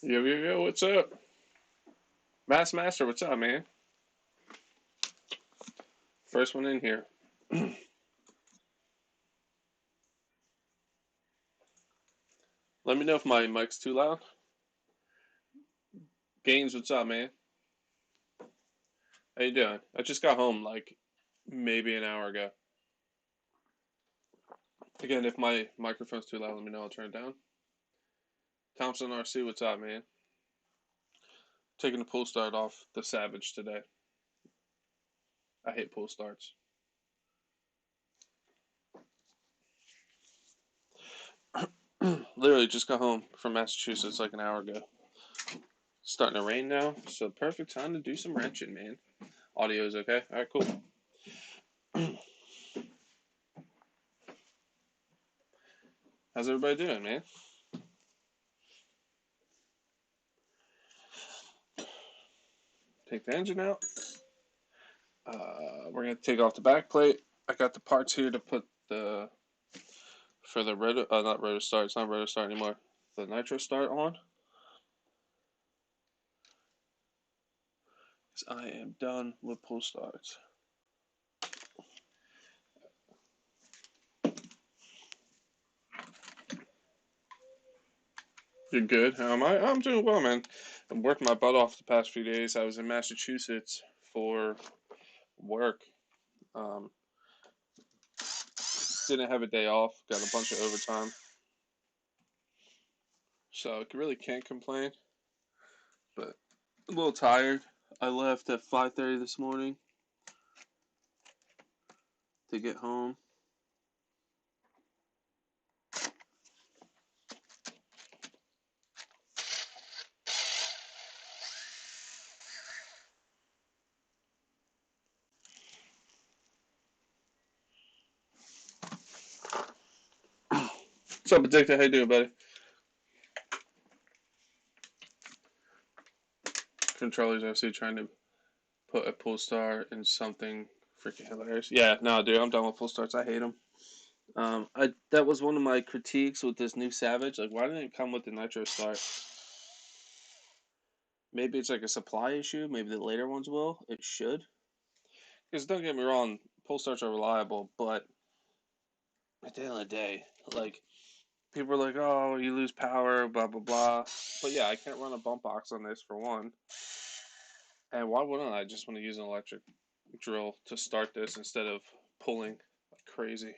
Yo, what's up? Master, what's up, man? First one in here. Let me know if my mic's too loud. Gaines, what's up, man? How you doing? I just got home like maybe an hour ago. Again, if my microphone's too loud, let me know. I'll turn it down. Thompson RC, what's up, man? Taking the pull start off the Savage today. I hate pull starts. Literally just got home from Massachusetts like an hour ago. Starting to rain now, so perfect time to do some wrenching, man. Audio's okay? Alright, cool. How's everybody doing, man? Take the engine out. We're gonna take off the back plate. I got the parts here to put for the not rotor start. It's not rotor start anymore. The nitro start on. I am done with pull starts. You're good. How am I? I'm doing well, man. I'm working my butt off the past few days. I was in Massachusetts for work. Um, didn't have a day off. Got a bunch of overtime, so I really can't complain. But a little tired. I left at 5:30 this morning to get home. What's up, Addicted? How you doing, buddy? Controllers FC trying to put a pull start in something freaking hilarious. Yeah, no, dude, I'm done with pull starts. I hate them. That was one of my critiques with this new Savage. Like, why didn't it come with the nitro start? Maybe it's like a supply issue. Maybe the later ones will. It should. Because don't get me wrong, pull starts are reliable, but at the end of the day, like people are like, "Oh, you lose power, blah blah blah." But yeah, I can't run a bump box on this for one. And why wouldn't I just want to use an electric drill to start this instead of pulling like crazy?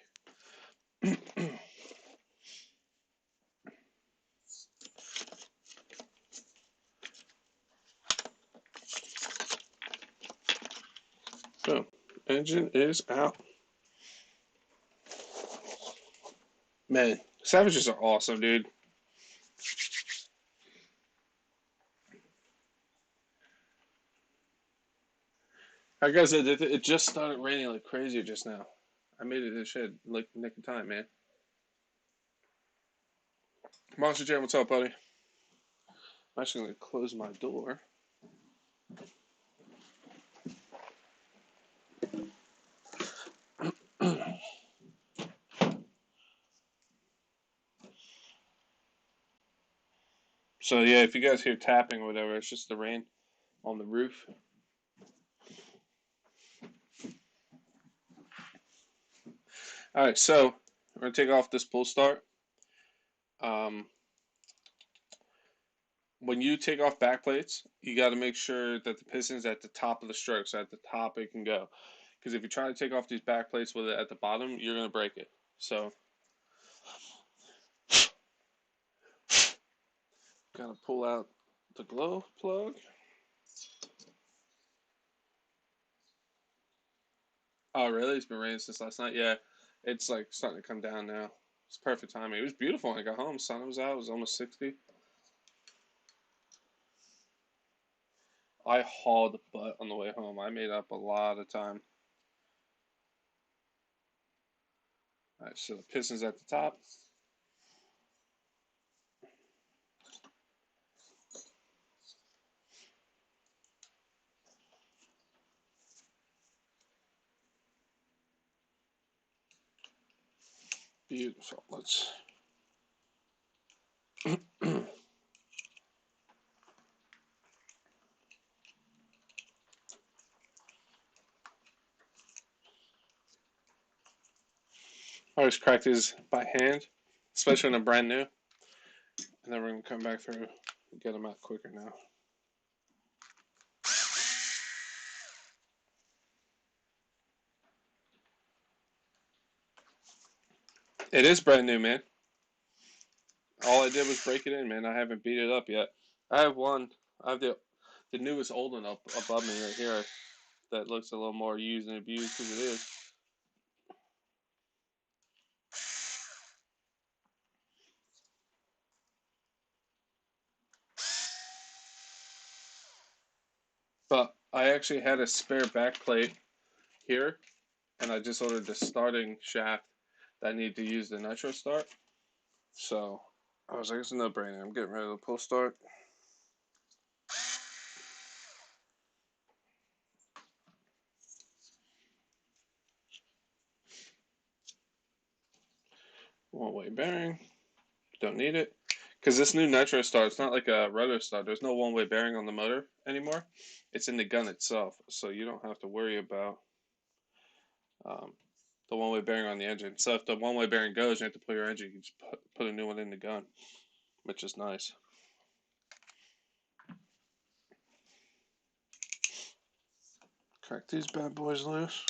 So, engine is out. Man, Savages are awesome, dude. Like I said, it just started raining like crazy just now. I made it to the shed like nick of time, man. Monster Jam, what's up, buddy? I'm actually going to close my door. So yeah, if you guys hear tapping or whatever, it's just the rain on the roof. All right, so we're gonna take off this pull start. Um, when you take off back plates, you got to make sure that the piston's at the top of the stroke, so at the top it can go. Because if you try to take off these back plates with it at the bottom, you're gonna break it. So, gotta pull out the glow plug. Oh, really? It's been raining since last night. Yeah, it's like starting to come down now. It's perfect timing. It was beautiful when I got home. Sun was out. It was almost 60. I hauled butt on the way home. I made up a lot of time. All right, so the piston's at the top. Beautiful. Let's. I always crack these by hand, especially when they're brand new. And then we're going to come back through and get them out quicker now. It is brand new, man. All I did was break it in, man. I haven't beat it up yet. I have one. I have the newest old one up above me right here that looks a little more used and abused because it is. But I actually had a spare back plate here, and I just ordered the starting shaft that I need to use the nitro start. So I was like, it's a no-brainer. I'm getting ready to pull start. One-way bearing. Don't need it. Because this new nitro start, it's not like a rotor start. There's no one-way bearing on the motor anymore. It's in the gun itself, so you don't have to worry about um, the one-way bearing on the engine. So if the one-way bearing goes, you have to pull your engine. You just put a new one in the gun, which is nice. Crack these bad boys loose.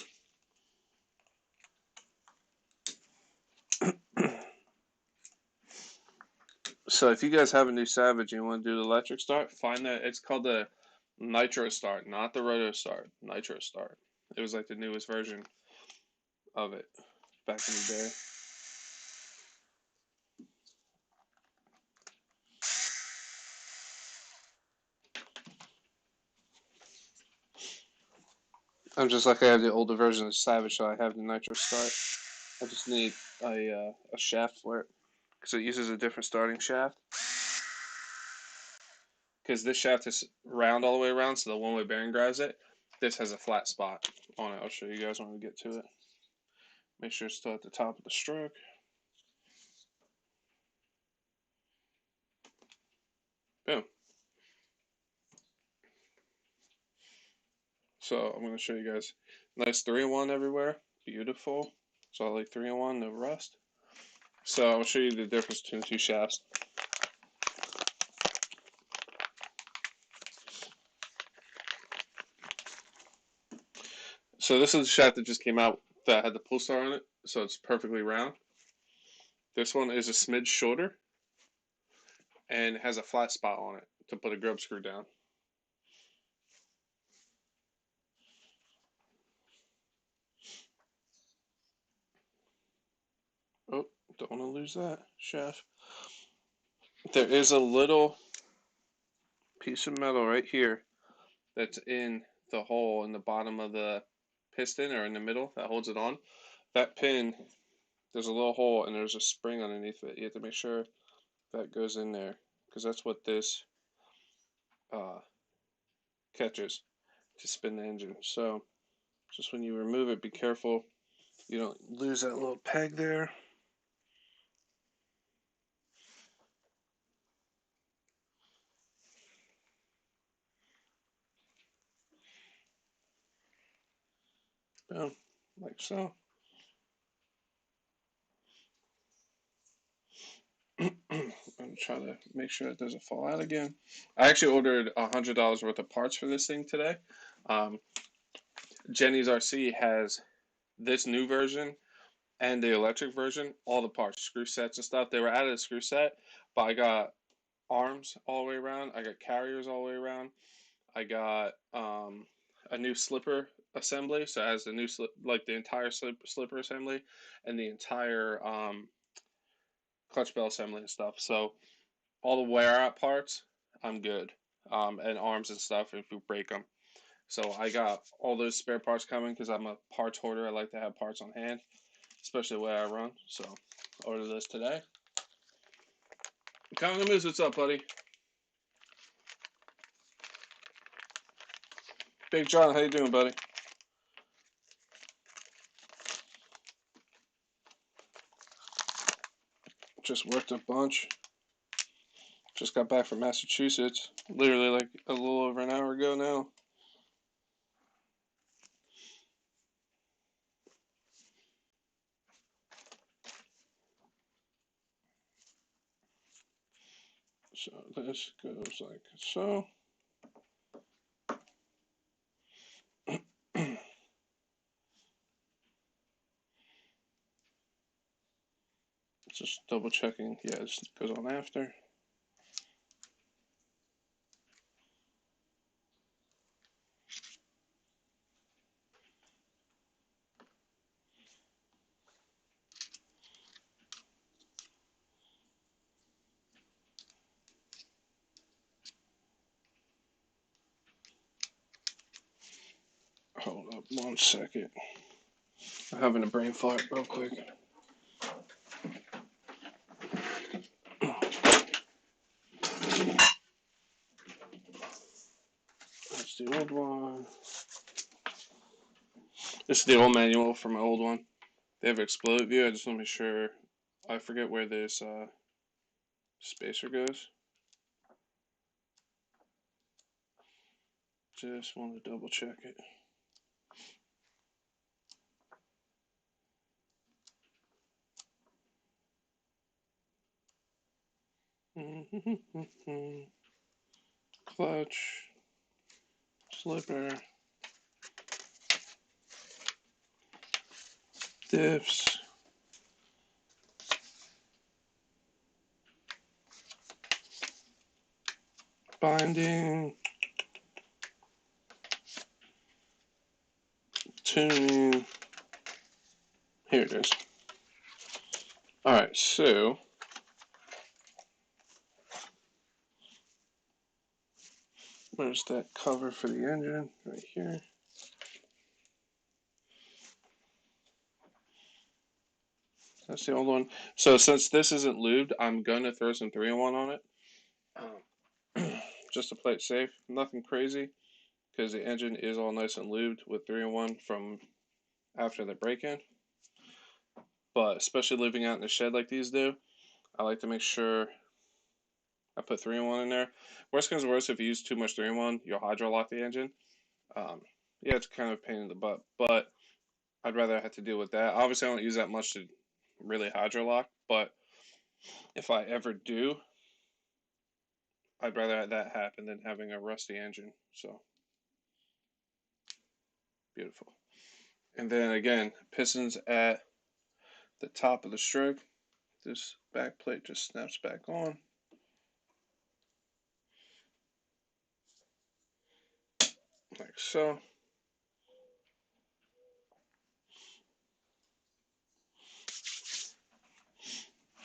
So if you guys have a new Savage and you want to do the electric start, find that it's called the Nitro Start, not the Roto Start. Nitro Start. It was like the newest version of it back in the day. I'm just like I have the older version of Savage, so I have the Nitro Start. I just need a shaft for it because it uses a different starting shaft. Because this shaft is round all the way around, so the one-way bearing grabs it. This has a flat spot on it. I'll show you guys when we get to it. Make sure it's still at the top of the stroke. Boom. So I'm going to show you guys. Nice 3-in-1 everywhere. Beautiful. So I like 3-in-1, no rust. So I'll show you the difference between the two shafts. So this is the shaft that just came out that had the pull star on it. So it's perfectly round. This one is a smidge shorter and has a flat spot on it to put a grub screw down. Oh, don't want to lose that shaft. There is a little piece of metal right here that's in the hole in the bottom of the piston or in the middle that holds it on. That pin, there's a little hole and there's a spring underneath it. You have to make sure that goes in there because that's what this catches to spin the engine. So just when you remove it, be careful you don't lose that little peg there. Boom, like so. I'm trying to make sure it doesn't fall out again. I actually ordered $100 worth of parts for this thing today. Jenny's RC has this new version and the electric version, all the parts, screw sets and stuff. They were out of the screw set, but I got arms all the way around. I got carriers all the way around. I got a new slipper assembly, so it has the new like the entire slipper assembly and the entire clutch bell assembly and stuff. So all the wear out parts, I'm good, and arms and stuff if you break them. So I got all those spare parts coming because I'm a parts hoarder. I like to have parts on hand, especially the way I run. So order this today. Counting the moose, what's up, buddy? Big John, how you doing, buddy? Just worked a bunch. Just got back from Massachusetts, literally like a little over an hour ago now. So this goes like so. Just double checking. Yeah, this goes on after. Hold up 1 second. I'm having a brain fart real quick. That's the old one. This is the old manual for my old one. They have explode view. I just want to make sure. I forget where this spacer goes. Just want to double check it. Clutch, slipper, diffs, binding, tuning. Here it is. Alright, so where's that cover for the engine? Right here. That's the old one. So since this isn't lubed, I'm gonna throw some 3-in-1 on it. Just to play it safe. Nothing crazy, because the engine is all nice and lubed with 3-in-1 from after the break-in. But especially living out in the shed like these do, I like to make sure I put 3-in-1 in there. Worst comes to worst, if you use too much 3-in-1, you'll hydro lock the engine. Yeah, it's kind of a pain in the butt, but I'd rather have to deal with that. Obviously, I don't use that much to really hydro lock, but if I ever do, I'd rather have that happen than having a rusty engine. So, beautiful. And then again, pistons at the top of the stroke. This back plate just snaps back on. Like so.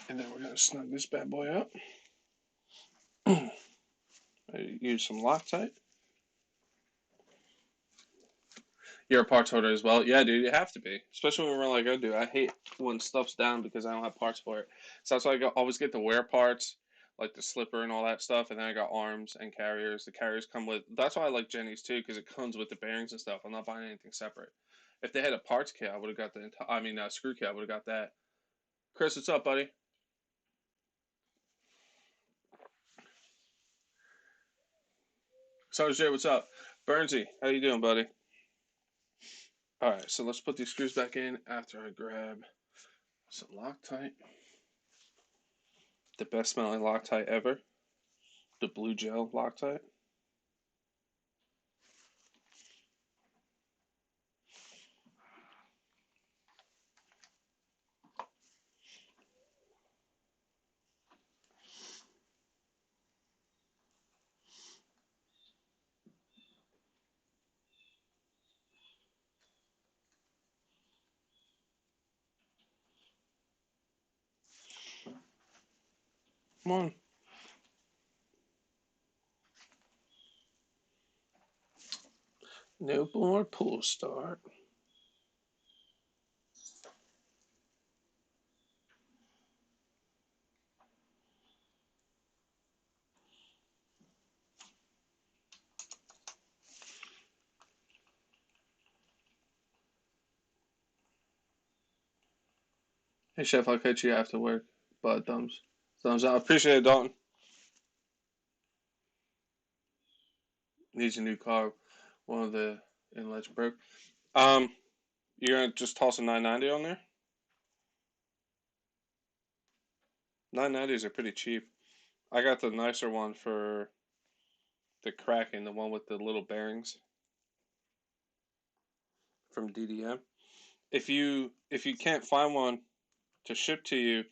And then we're going to snug this bad boy up. I use some Loctite. You're a parts holder as well. Yeah, dude, you have to be. Especially when we run like I do. I hate when stuff's down because I don't have parts for it. So that's why always get the wear parts, like the slipper and all that stuff. And then I got arms and carriers. The carriers come with. That's why I like Jenny's too, because it comes with the bearings and stuff. I'm not buying anything separate. If they had a parts kit, I would have got the. Screw kit. I would have got that. Chris, what's up, buddy? Sarge J, what's up? Bernsey, how you doing, buddy? All right, so let's put these screws back in after I grab some Loctite. The best smelling Loctite ever. The blue gel Loctite. Come on. No more pull start. Hey, Chef, I'll catch you after work. But thumbs up. Appreciate it, Dalton. Needs a new car. One of the inlets broke. Um, you're gonna just toss a 990 on there? 990s are pretty cheap. I got the nicer one for the Kraken, the one with the little bearings from DDM. If you can't find one to ship to you,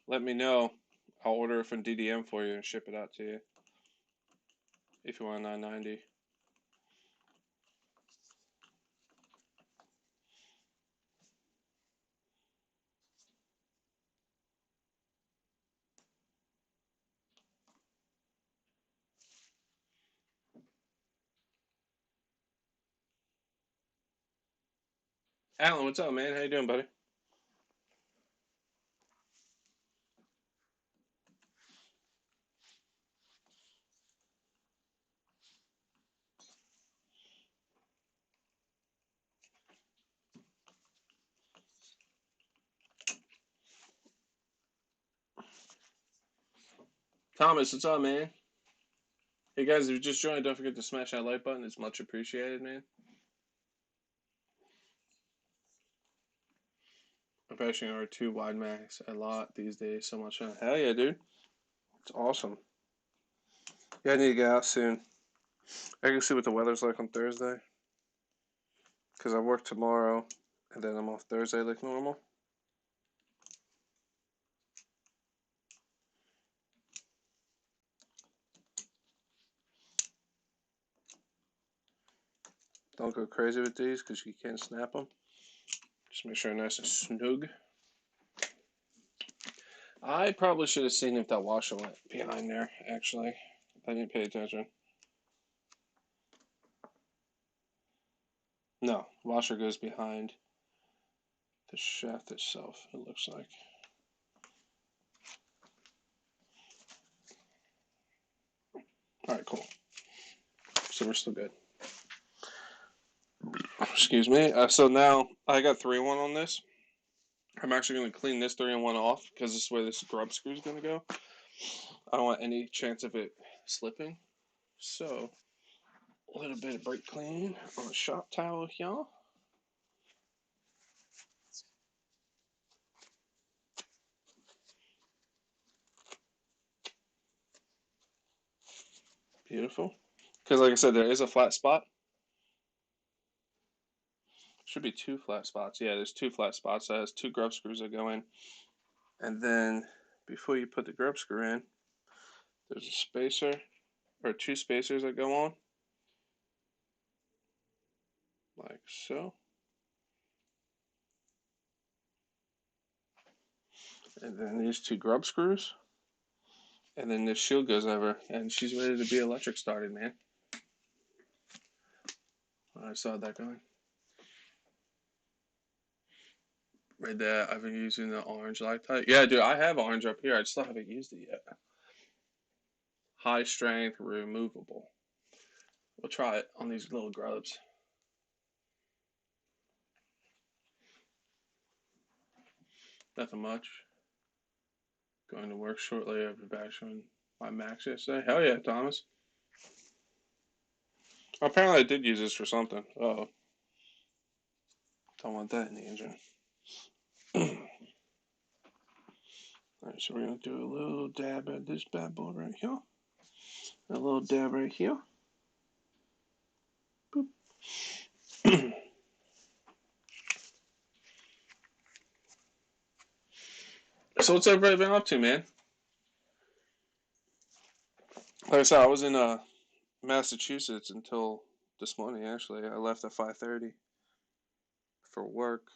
let me know. I'll order it from DDM for you and ship it out to you. If you want 990. Alan, what's up, man? How you doing, buddy? Thomas, what's up, man? Hey guys, if you just joined, don't forget to smash that like button. It's much appreciated, man. I'm patching R2 wide max a lot these days. So much fun. Hell yeah, dude. It's awesome. Yeah, I need to get out soon. I can see what the weather's like on Thursday. Because I work tomorrow, and then I'm off Thursday like normal. Don't go crazy with these because you can't snap them. Just make sure they're nice and snug. I probably should have seen if that washer went behind there, actually. I didn't pay attention. No, washer goes behind the shaft itself, it looks like. Alright, cool. So we're still good. Excuse me. So now I got 3-in-1 on this. I'm actually going to clean this 3-in-1 off because this is where this grub screw is going to go. I don't want any chance of it slipping. So a little bit of brake clean on a shop towel here. Beautiful. Because like I said, there is a flat spot. Should be 2 flat spots. Yeah, there's 2 flat spots. That has 2 grub screws that go in. And then before you put the grub screw in, there's a spacer or 2 spacers that go on. Like so. And then these 2 grub screws. And then this shield goes over, and she's ready to be electric started, man. I saw that going. Right there, I've been using the orange Loctite. Yeah, dude, I have orange up here. I just haven't used it yet. High strength, removable. We'll try it on these little grubs. Nothing much. Going to work shortly. I'll be back showing my max yesterday. Hell yeah, Thomas. Apparently I did use this for something. Uh-oh. Don't want that in the engine. Alright, so we're going to do a little dab at this bad boy right here. A little dab right here. Boop. So what's everybody been up to, man? Like I said, I was in Massachusetts until this morning, actually. I left at 5:30 for work.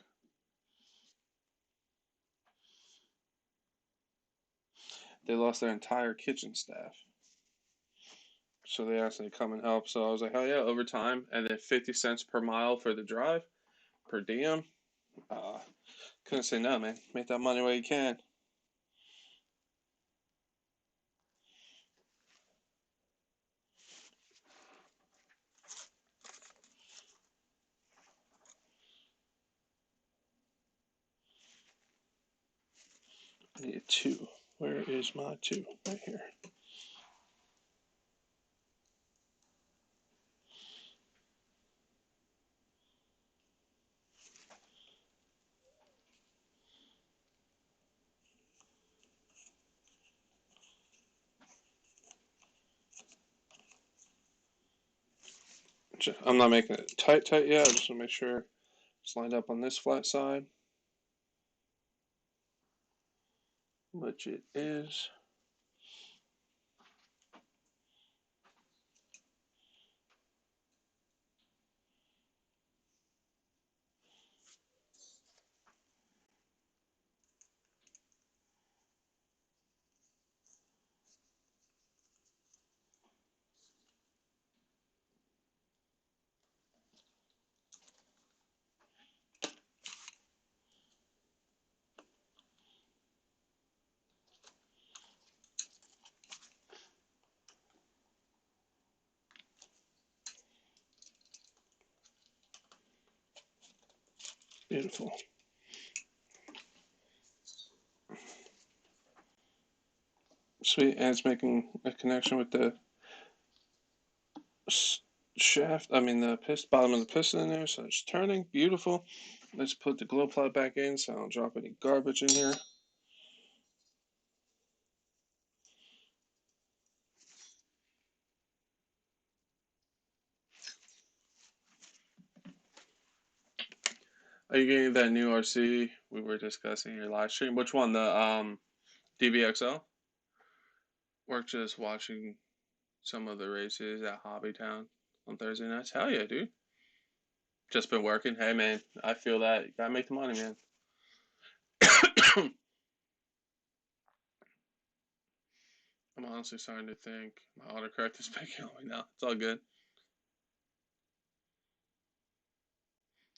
They lost their entire kitchen staff. So they asked me to come and help. So I was like, hell yeah, overtime. And then 50 cents per mile for the drive, per diem. Couldn't say no, man. Make that money while you can. I need a 2. Where is my 2? Right here. I'm not making it tight yet. I just want to make sure it's lined up on this flat side, which it is. Beautiful. Sweet, and it's making a connection with the shaft, I mean the bottom of the piston in there, so it's turning. Beautiful. Let's put the glow plug back in so I don't drop any garbage in here. Are you getting that new RC we were discussing in your live stream? Which one? The DBXL? We're just watching some of the races at Hobbytown on Thursday nights. Hell yeah, dude. Just been working. Hey man, I feel that. You gotta make the money, man. I'm honestly starting to think my autocorrect is picking on me now. It's all good.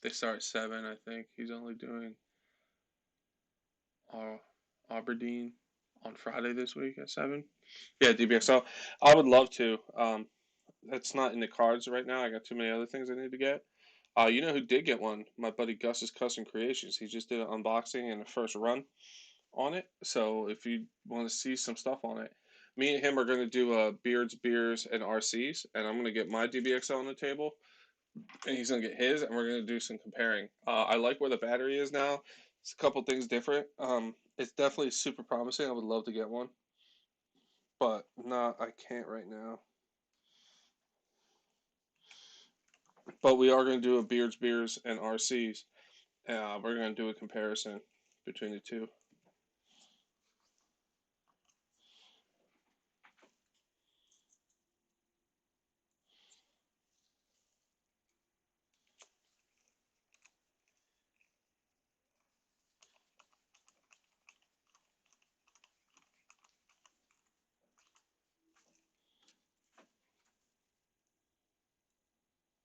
They start at 7, I think. He's only doing Aberdeen on Friday this week at 7. Yeah, DBXL. I would love to. That's not in the cards right now. I got too many other things I need to get. You know who did get one? My buddy Gus's Custom Creations. He just did an unboxing and a first run on it. So if you want to see some stuff on it, me and him are going to do beards, beers, and RCs, and I'm going to get my DBXL on the table, and he's going to get his, and we're going to do some comparing. I like where the battery is now. It's a couple things different. It's definitely super promising. I would love to get one, but no, I can't right now. But we are going to do a beards, beers, and RCs. We're going to do a comparison between the two.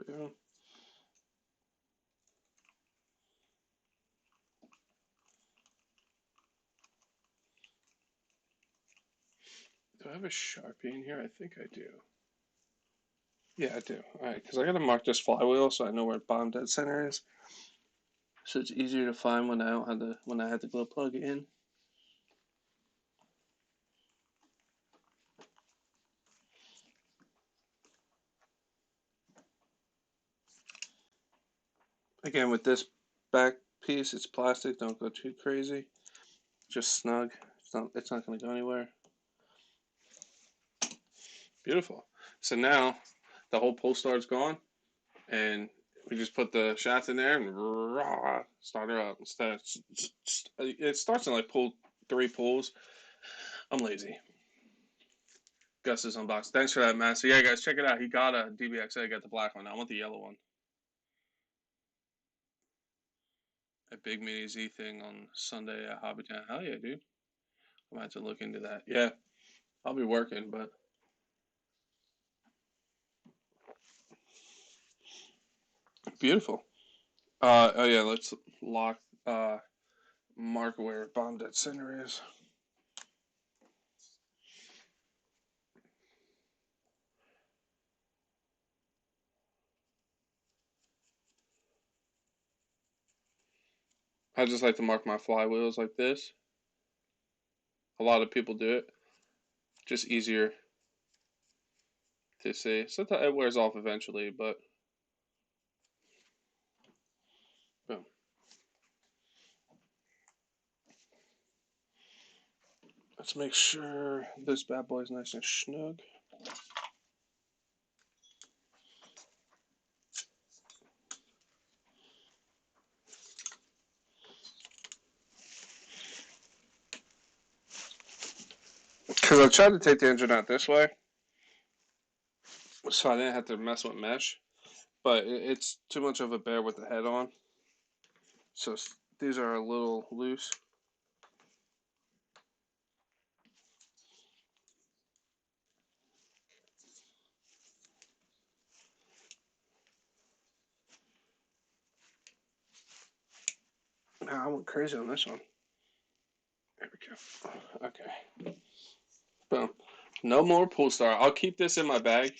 Yeah. Do I have a Sharpie in here? I think I do. Yeah, I do. All right, because I got to mark this flywheel so I know where bottom dead center is. So it's easier to find when I don't have the when I had the glow plug in. Again, with this back piece, it's plastic. Don't go too crazy. Just snug. It's not going to go anywhere. Beautiful. So now the whole pull star's gone, and we just put the shaft in there and start her up. It starts in like pull 3 pulls. I'm lazy. Gus is unboxed. Thanks for that, man. So yeah, guys, check it out. He got a DBXA. Got the black one. I want the yellow one. A big mini Z thing on Sunday at Hobbytown. Hell yeah, dude. I might have to look into that. Yeah, I'll be working, but beautiful. Oh yeah, let's lock mark where bomb dead center is. I just like to mark my flywheels like this. A lot of people do it. Just easier to see. Sometimes it wears off eventually, but boom. Let's make sure this bad boy is nice and snug. Because I tried to take the engine out this way, so I didn't have to mess with mesh. But it's too much of a bear with the head on. So these are a little loose. I went crazy on this one. There we go. Okay. Boom. No more pull star. I'll keep this in my bag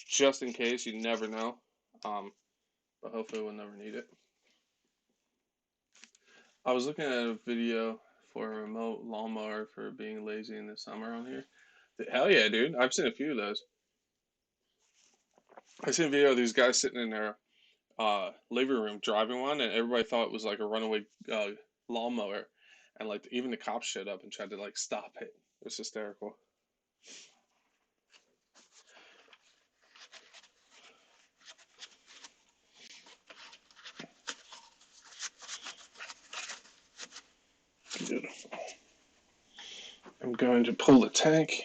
just in case. You never know. But hopefully we'll never need it. I was looking at a video for a remote lawnmower for being lazy in the summer on here. Hell yeah, dude. I've seen a few of those. I've seen a video of these guys sitting in their living room driving one, and everybody thought it was like a runaway lawnmower. And like even the cops showed up and tried to like stop it. It was hysterical. Beautiful. I'm going to pull the tank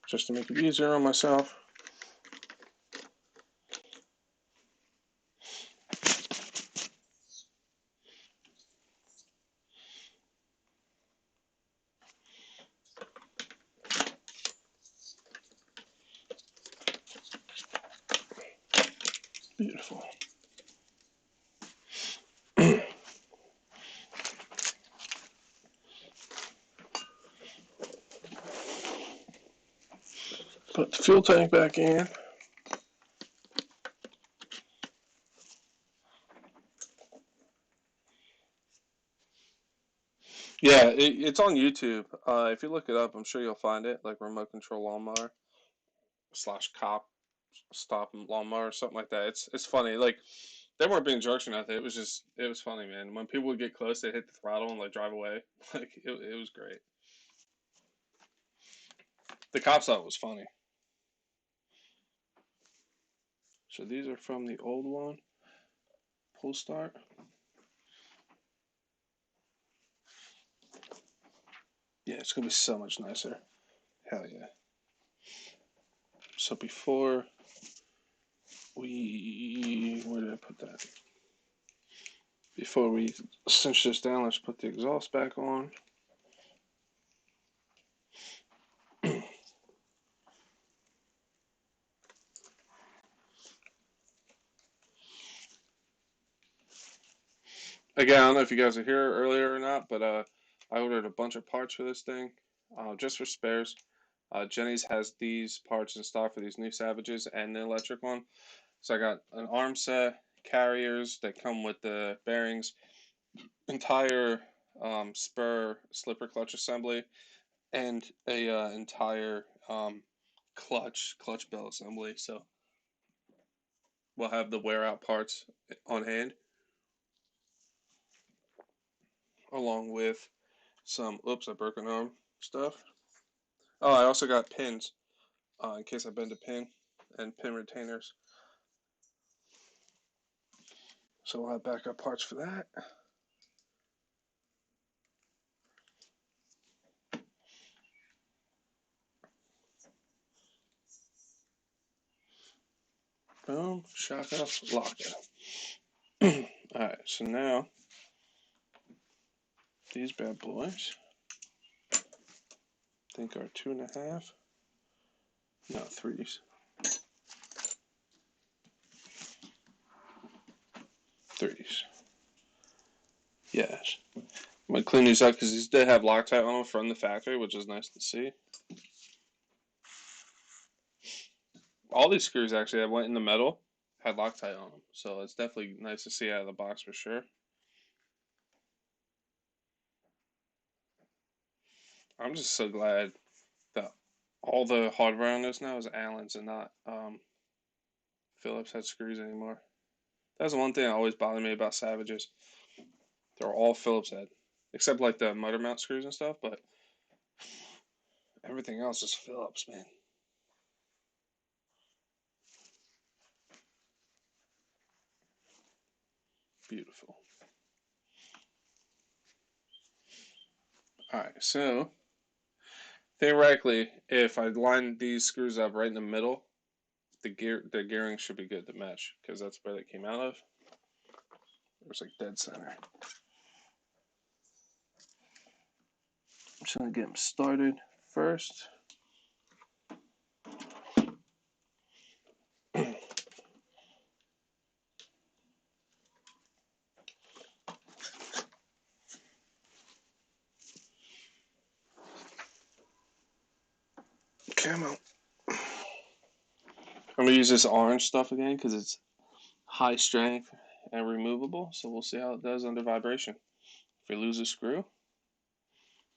just to make it easier on myself. Beautiful. Put the fuel tank back in. Yeah, it's on YouTube. If you look it up, I'm sure you'll find it, like remote control lawnmower slash cop stop lawnmower or something like that. It's funny. Like they weren't being jerks or nothing. It was funny, man. When people would get close, they hit the throttle and like drive away. Like it was great. The cops thought it was funny. So these are from the old one. Pull start. Yeah, it's gonna be so much nicer. Hell yeah. So before where did I put that? Before we cinch this down, let's put the exhaust back on. Again, I don't know if you guys are here earlier or not, but I ordered a bunch of parts for this thing, just for spares. Jenny's has these parts in stock for these new Savages and the electric one. So I got an arm set, carriers that come with the bearings, entire spur slipper clutch assembly, and a entire clutch bell assembly. So we'll have the wear out parts on hand, along with some oops, I broke an arm stuff. Oh, I also got pins in case I bend a pin, and pin retainers. So we'll have backup parts for that. Boom, shock off, lock it. Alright, so now these bad boys, I think are 2.5, no, threes. Threes. Yes. I'm gonna clean these up because these did have Loctite on them from the factory, which is nice to see. All these screws actually that went in the metal had Loctite on them, so it's definitely nice to see out of the box for sure. I'm just so glad that all the hardware on this now is Allen's and not Phillips head screws anymore. That's the one thing that always bothered me about Savages. They're all Phillips head, except like the motor mount screws and stuff, but everything else is Phillips, man. Beautiful. Alright, so theoretically, if I line these screws up right in the middle, the gearing should be good to match because that's where they came out of. It was like dead center. I'm just gonna get them started first. Camo. I'm gonna use this orange stuff again because it's high strength and removable. So we'll see how it does under vibration. If we lose a screw,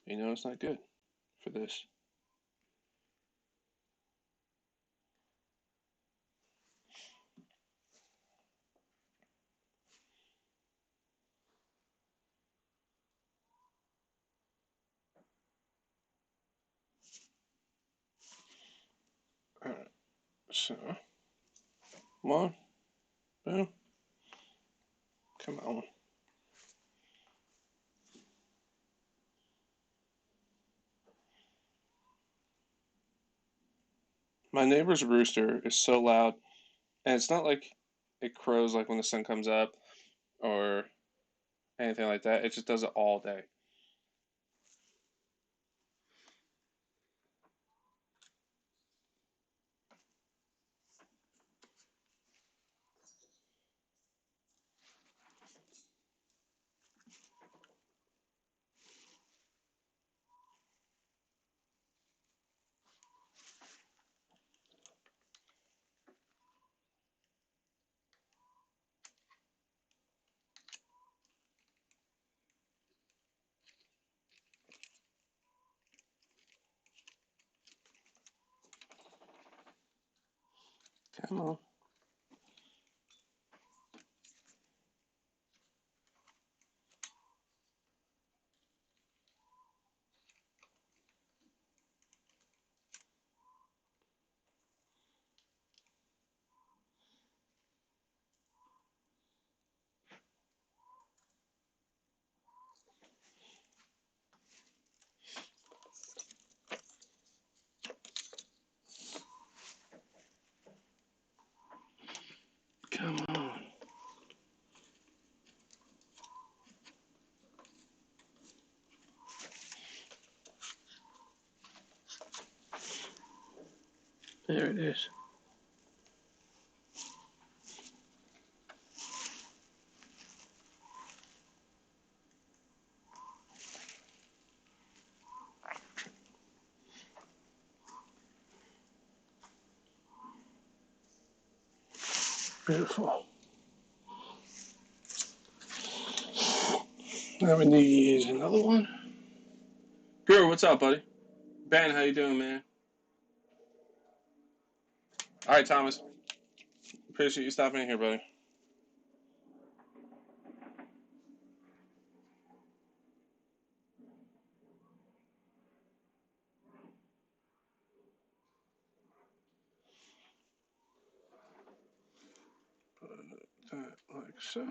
you know it's not good for this. Alright, so one, boom, come on. My neighbor's rooster is so loud, and it's not like it crows like when the sun comes up or anything like that. It just does it all day. Come on. Come on. There it is. Beautiful. Now we need to use another one. Guru, what's up, buddy? Ben, how you doing, man? All right, Thomas. Appreciate you stopping in here, buddy. Put that like so.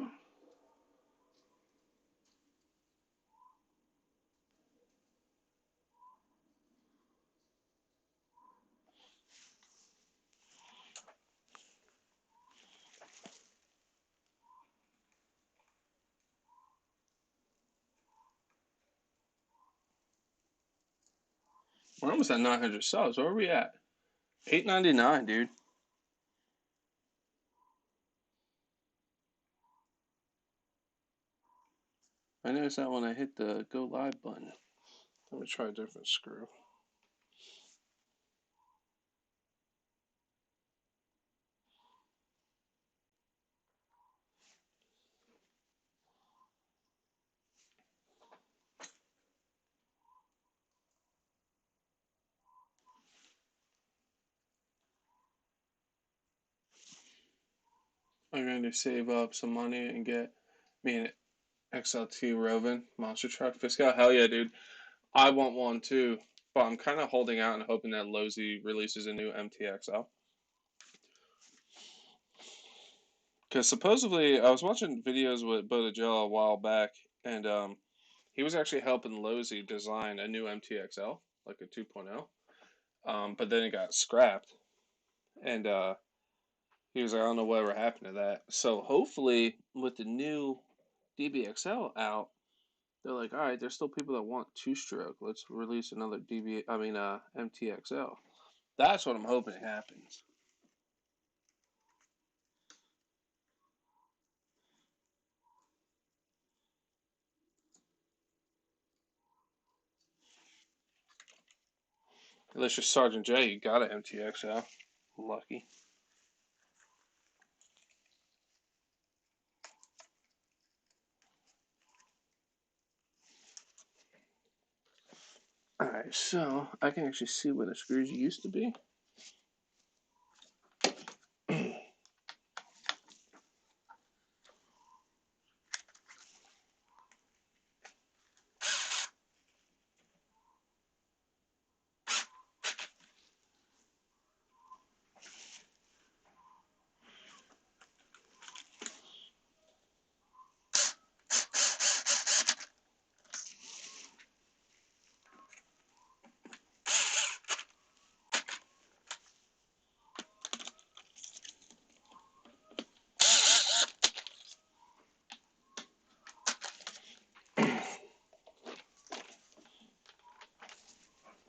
We're almost at 900 subs. Where are we at? 899, dude. I noticed that when I hit the go live button. Let me try a different screw. I'm going to save up some money and get me an XLT Rovin monster truck. Fiscal, hell yeah, dude. I want one too, but I'm kind of holding out and hoping that Lozy releases a new MTXL. Because supposedly, I was watching videos with Bodajella a while back, and He was actually helping Lozy design a new MTXL, like a 2.0. But then it got scrapped, and he was like, I don't know whatever happened to that. So hopefully, with the new DBXL out, they're like, all right, there's still people that want two-stroke. Let's release another MTXL. That's what I'm hoping happens. Unless you're Sergeant J, you got an MTXL. Lucky. Alright, so I can actually see where the screws used to be.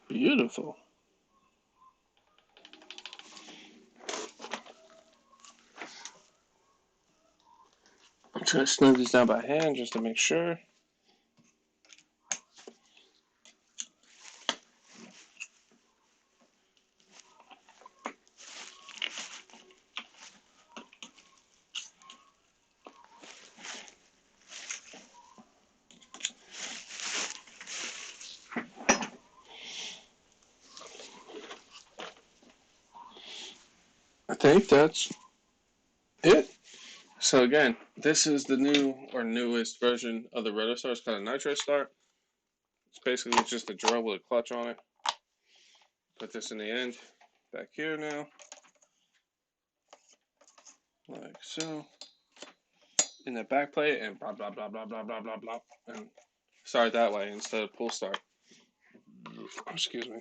Beautiful. I'm trying to snug these down by hand just to make sure. I think that's it. So again, this is the new or newest version of the Rotostar. It's called a Nitro Start. It's basically just a drill with a clutch on it. Put this in the end, back here now, like so. In the back plate and blah blah blah blah blah blah blah blah, and start that way instead of pull start. Excuse me.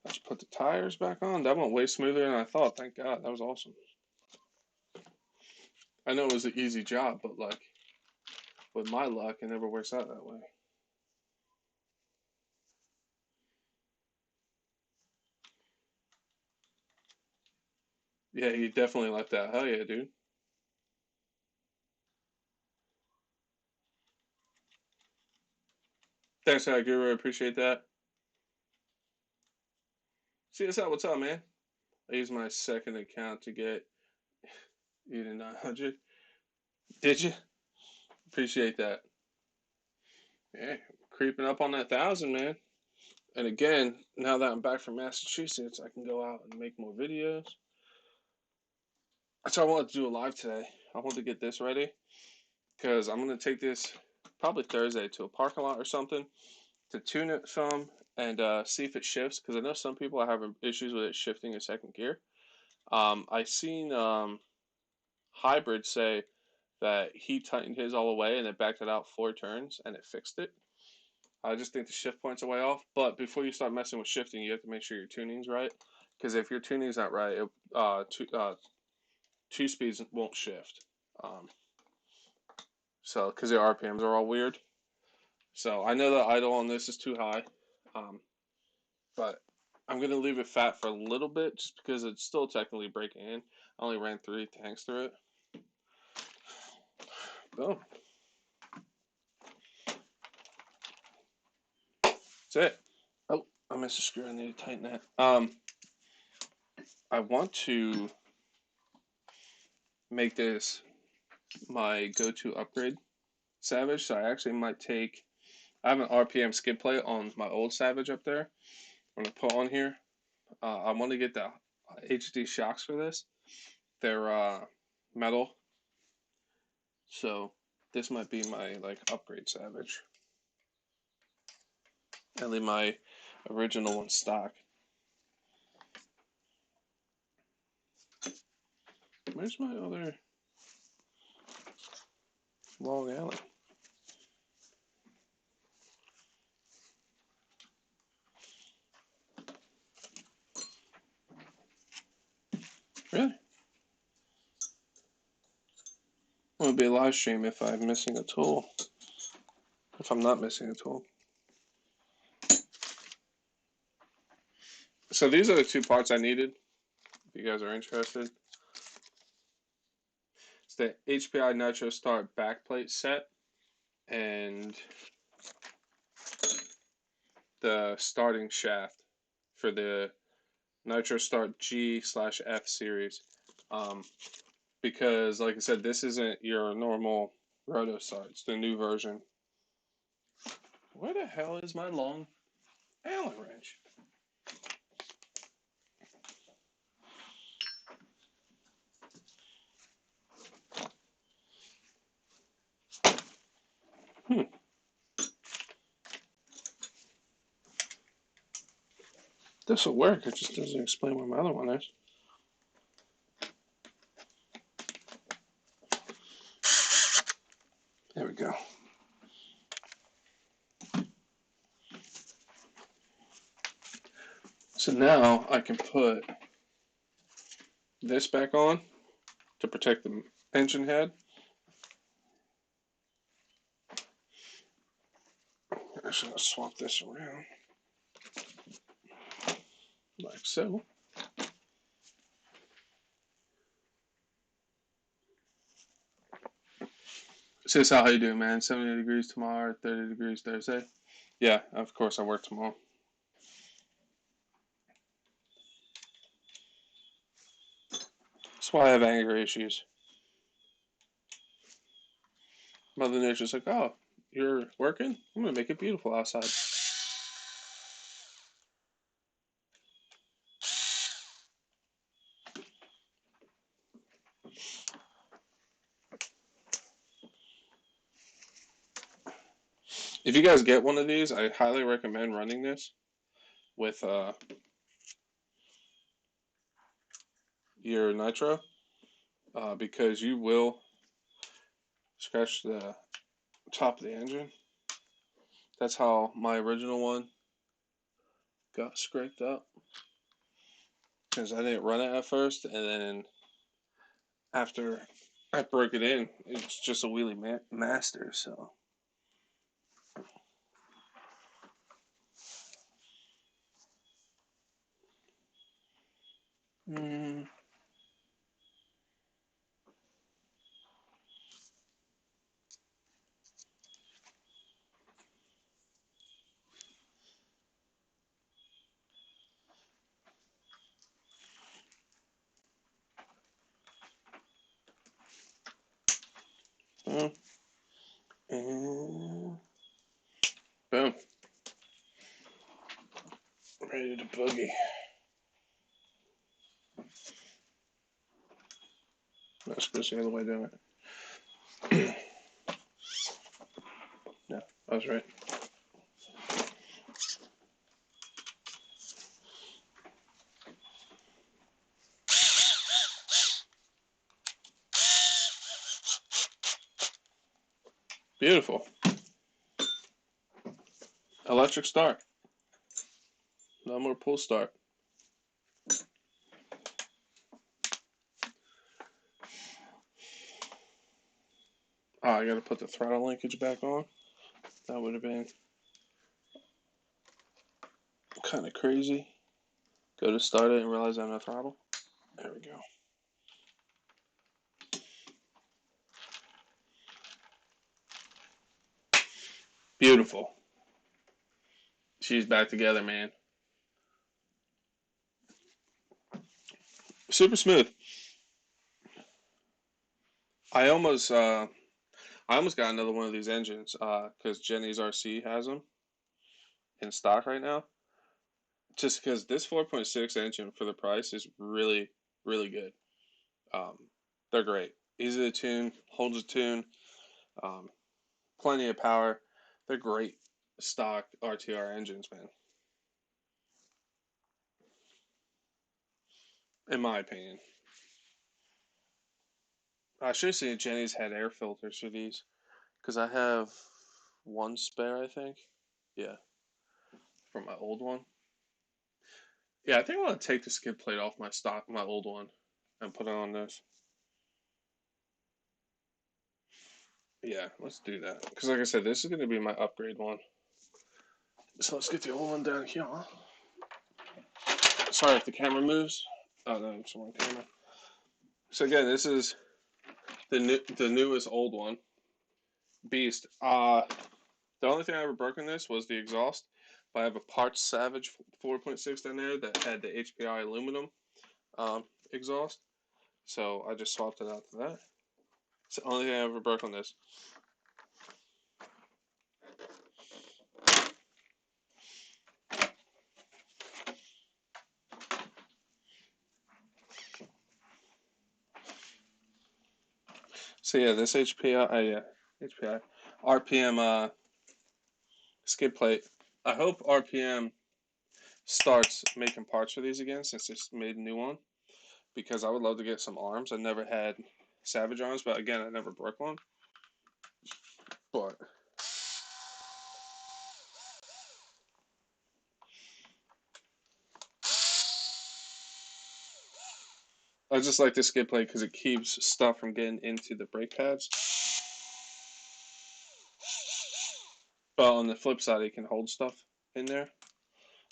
Let's put the tires back on. That went way smoother than I thought. Thank God. That was awesome. I know it was an easy job, but like with my luck, it never works out that way. Yeah, you definitely like that. Hell yeah, dude. Thanks, Guru. I appreciate that. CSL, what's up, man? I used my second account to get you to 900. Did you? Appreciate that. Yeah, creeping up on that 1,000, man. And again, now that I'm back from Massachusetts, I can go out and make more videos. That's why I wanted to do a live today. I want to get this ready because I'm going to take this probably Thursday to a parking lot or something to tune it some and see if it shifts because I know some people are having issues with it shifting a second gear. I seen Hybrid say that he tightened his all the way and it backed it out 4 turns and it fixed it. I just think the shift points are way off. But before you start messing with shifting, you have to make sure your tuning's right. Because if your tuning's not right, two speeds won't shift. So because the RPMs are all weird. So I know the idle on this is too high, but I'm gonna leave it fat for a little bit just because it's still technically breaking in. I only ran 3 tanks through it. Boom. That's it. Oh, I missed a screw. I need to tighten that. I want to make this my go-to upgrade Savage, so I actually might take. I have an RPM skid plate on my old Savage up there. I'm gonna put on here. I want to get the HD shocks for this. They're metal, so this might be my like upgrade Savage. And leave my original one stock. Where's my other? Long Island. Really? Well, it'll be a live stream if I'm missing a tool. If I'm not missing a tool. So these are the two parts I needed. If you guys are interested. It's the HPI Nitro Start backplate set and the starting shaft for the Nitro Start G/F series. Because, like I said, this isn't your normal Roto Start. It's the new version. Where the hell is my long Allen wrench? This will work. It just doesn't explain where my other one is. There we go. So now I can put this back on to protect the engine head. I should swap this around like so. So how you doing, man? 70 degrees tomorrow, 30 degrees Thursday. Yeah, of course I work tomorrow. That's why I have anger issues. Mother Nature's like, oh, you're working? I'm gonna make it beautiful outside. If you guys get one of these, I highly recommend running this with your nitro because you will scratch the top of the engine. That's how my original one got scraped up because I didn't run it at first, and then after I broke it in, it's just a wheelie master. So. Mm. Mm. And boom. Ready to boogie. That's supposed to be the other way doing it. No, I was right. Beautiful. Electric start. No more pull start. Oh, I gotta put the throttle linkage back on. That would have been kind of crazy. Go to start it and realize I have no throttle. There we go. Beautiful. She's back together, man. Super smooth. I almost got another one of these engines because Jenny's RC has them in stock right now. Just because this 4.6 engine for the price is really, really good. Um, they're great. Easy to tune, holds a tune, um, plenty of power. They're great stock RTR engines, man. In my opinion. I should have seen Jenny's had air filters for these. because I have one spare, I think. Yeah, from my old one. Yeah, I think I want to take the skid plate off my old one, and put it on this. Yeah, let's do that. Because like I said, this is going to be my upgrade one. So let's get the old one down here. Sorry if the camera moves. Oh no, it's the wrong camera. So again, this is the newest old one. Beast. The only thing I ever broke in this was the exhaust. But I have a Parts Savage 4.6 down there that had the HPI aluminum exhaust. So I just swapped it out to that. It's the only thing I ever broke on this. So yeah, this HPI RPM skid plate. I hope RPM starts making parts for these again since it's made a new one, because I would love to get some arms. I never had Savage arms, but again, I never broke one. But I just like this skid plate because it keeps stuff from getting into the brake pads. But on the flip side, it can hold stuff in there.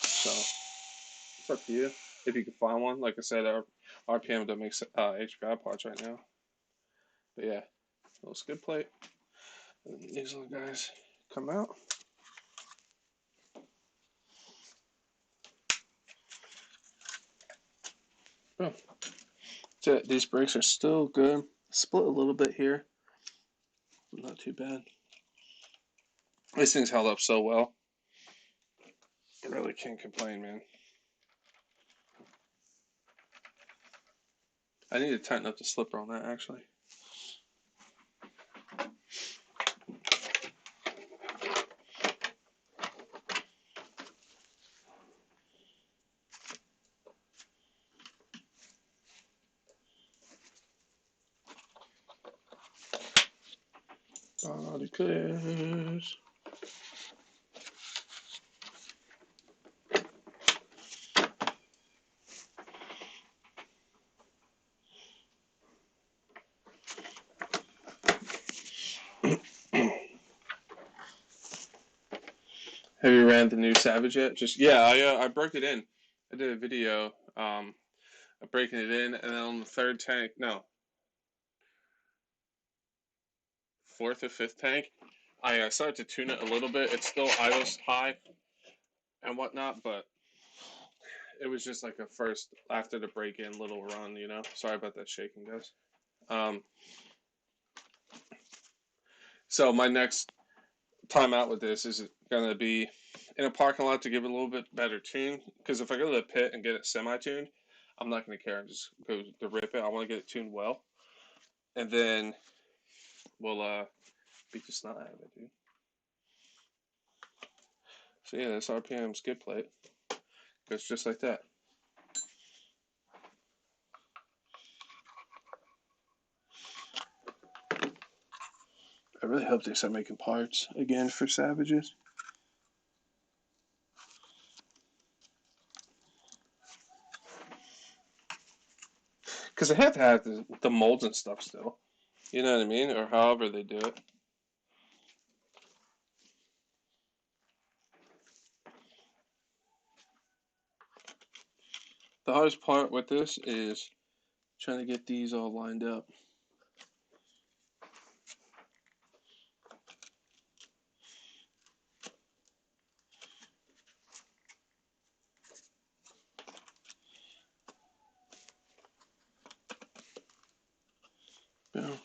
So it's up to you if you can find one. Like I said, our RPM don't make HPI parts right now. But yeah, little skid plate. And these little guys come out. Boom. So these brakes are still good. Split a little bit here. Not too bad. This thing's held up so well. I really can't complain, man. I need to tighten up the slipper on that, actually. Body clears. Have you ran the new Savage yet? I broke it in. I did a video of breaking it in, and then on the third tank, no, fourth or fifth tank, I started to tune it a little bit. It still idles high and whatnot, but it was just like a first after the break-in little run, you know. Sorry about that shaking, guys. So my next time out with this is gonna be in a parking lot to give it a little bit better tune. Because if I go to the pit and get it semi-tuned, I'm not gonna care and just go to rip it. I want to get it tuned well, and then we'll beat the snot out of it, dude. So yeah, this RPM skid plate goes just like that. I really hope they start making parts again for Savages. Because they have to have the molds and stuff still. You know what I mean? Or however they do it. The hardest part with this is trying to get these all lined up. Boom.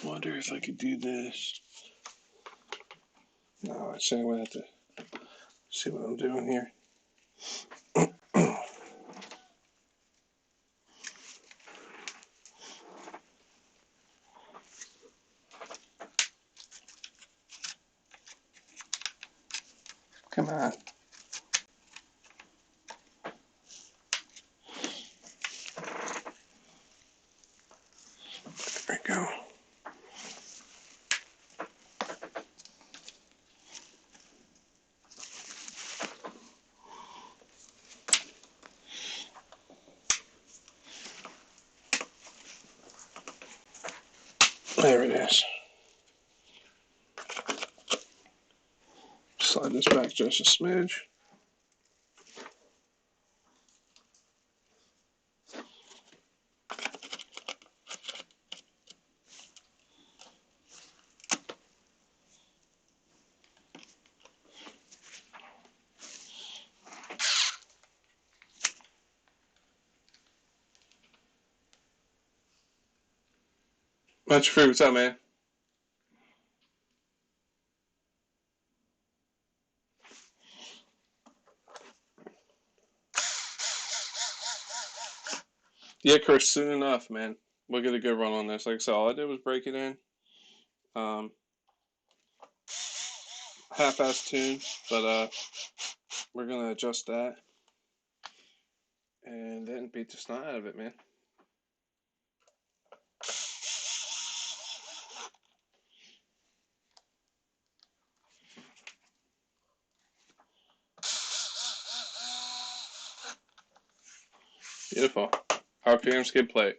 Wonder if I could do this. No, actually I'm gonna have to see what I'm doing here. Come on. There we go. There it is. Slide this back just a smidge. What's your favorite time, man? Yeah, Chris, soon enough, man. We'll get a good run on this. Like I said, all I did was break it in. Um, half-ass tune, but we're gonna adjust that and then beat the snot out of it, man. Beautiful. RPM skid plate.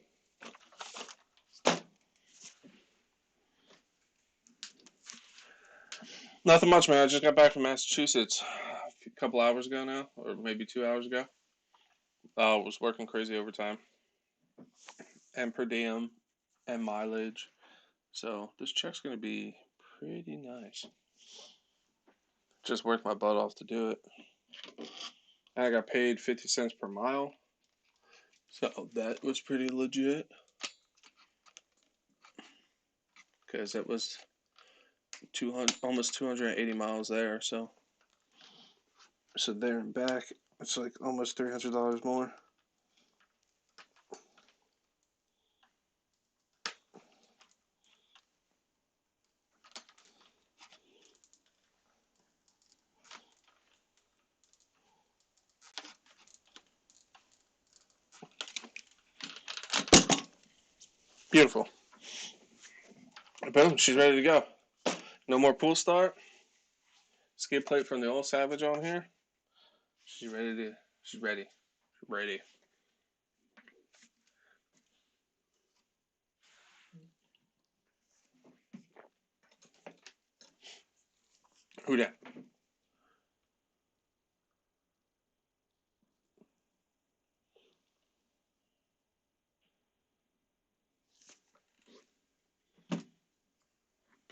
Nothing much, man. I just got back from Massachusetts a couple hours ago now, or maybe 2 hours ago. Was working crazy overtime and per diem and mileage. So this check's gonna be pretty nice. Just worked my butt off to do it. And I got paid 50 cents per mile. So that was pretty legit. Because it was 200, almost 280 miles there. So there and back, it's like almost $300 more. Beautiful. Boom, she's ready to go. No more pool start. Skid plate from the old Savage on here. She's ready. She's ready. Who that?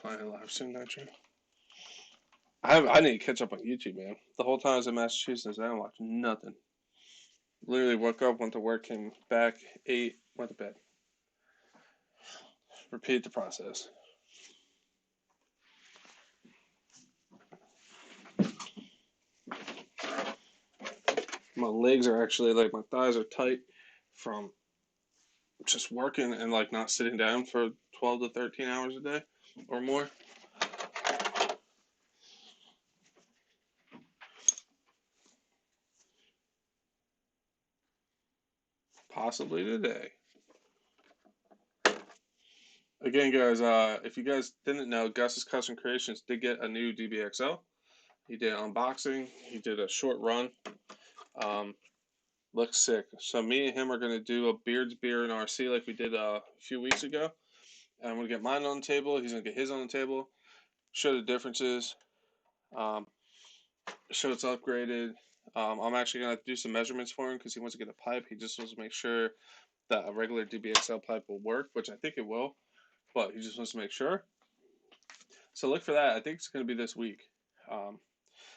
Playing live soon, Nitro. I need to catch up on YouTube, man. The whole time I was in Massachusetts, I didn't watch nothing. Literally woke up, went to work, came back, ate, went to bed. Repeat the process. My legs are actually like my thighs are tight from just working and like not sitting down for 12 to 13 hours a day or more. Possibly today. Again, guys, if you guys didn't know, Gus's Custom Creations did get a new DBXL. He did an unboxing. He did a short run. Looks sick. So me and him are going to do a Beards Beer and RC like we did a few weeks ago. And I'm going to get mine on the table. He's going to get his on the table. Show the differences. Show it's upgraded. I'm actually going to do some measurements for him because he wants to get a pipe. He just wants to make sure that a regular DBXL pipe will work, which I think it will. But he just wants to make sure. So look for that. I think it's going to be this week.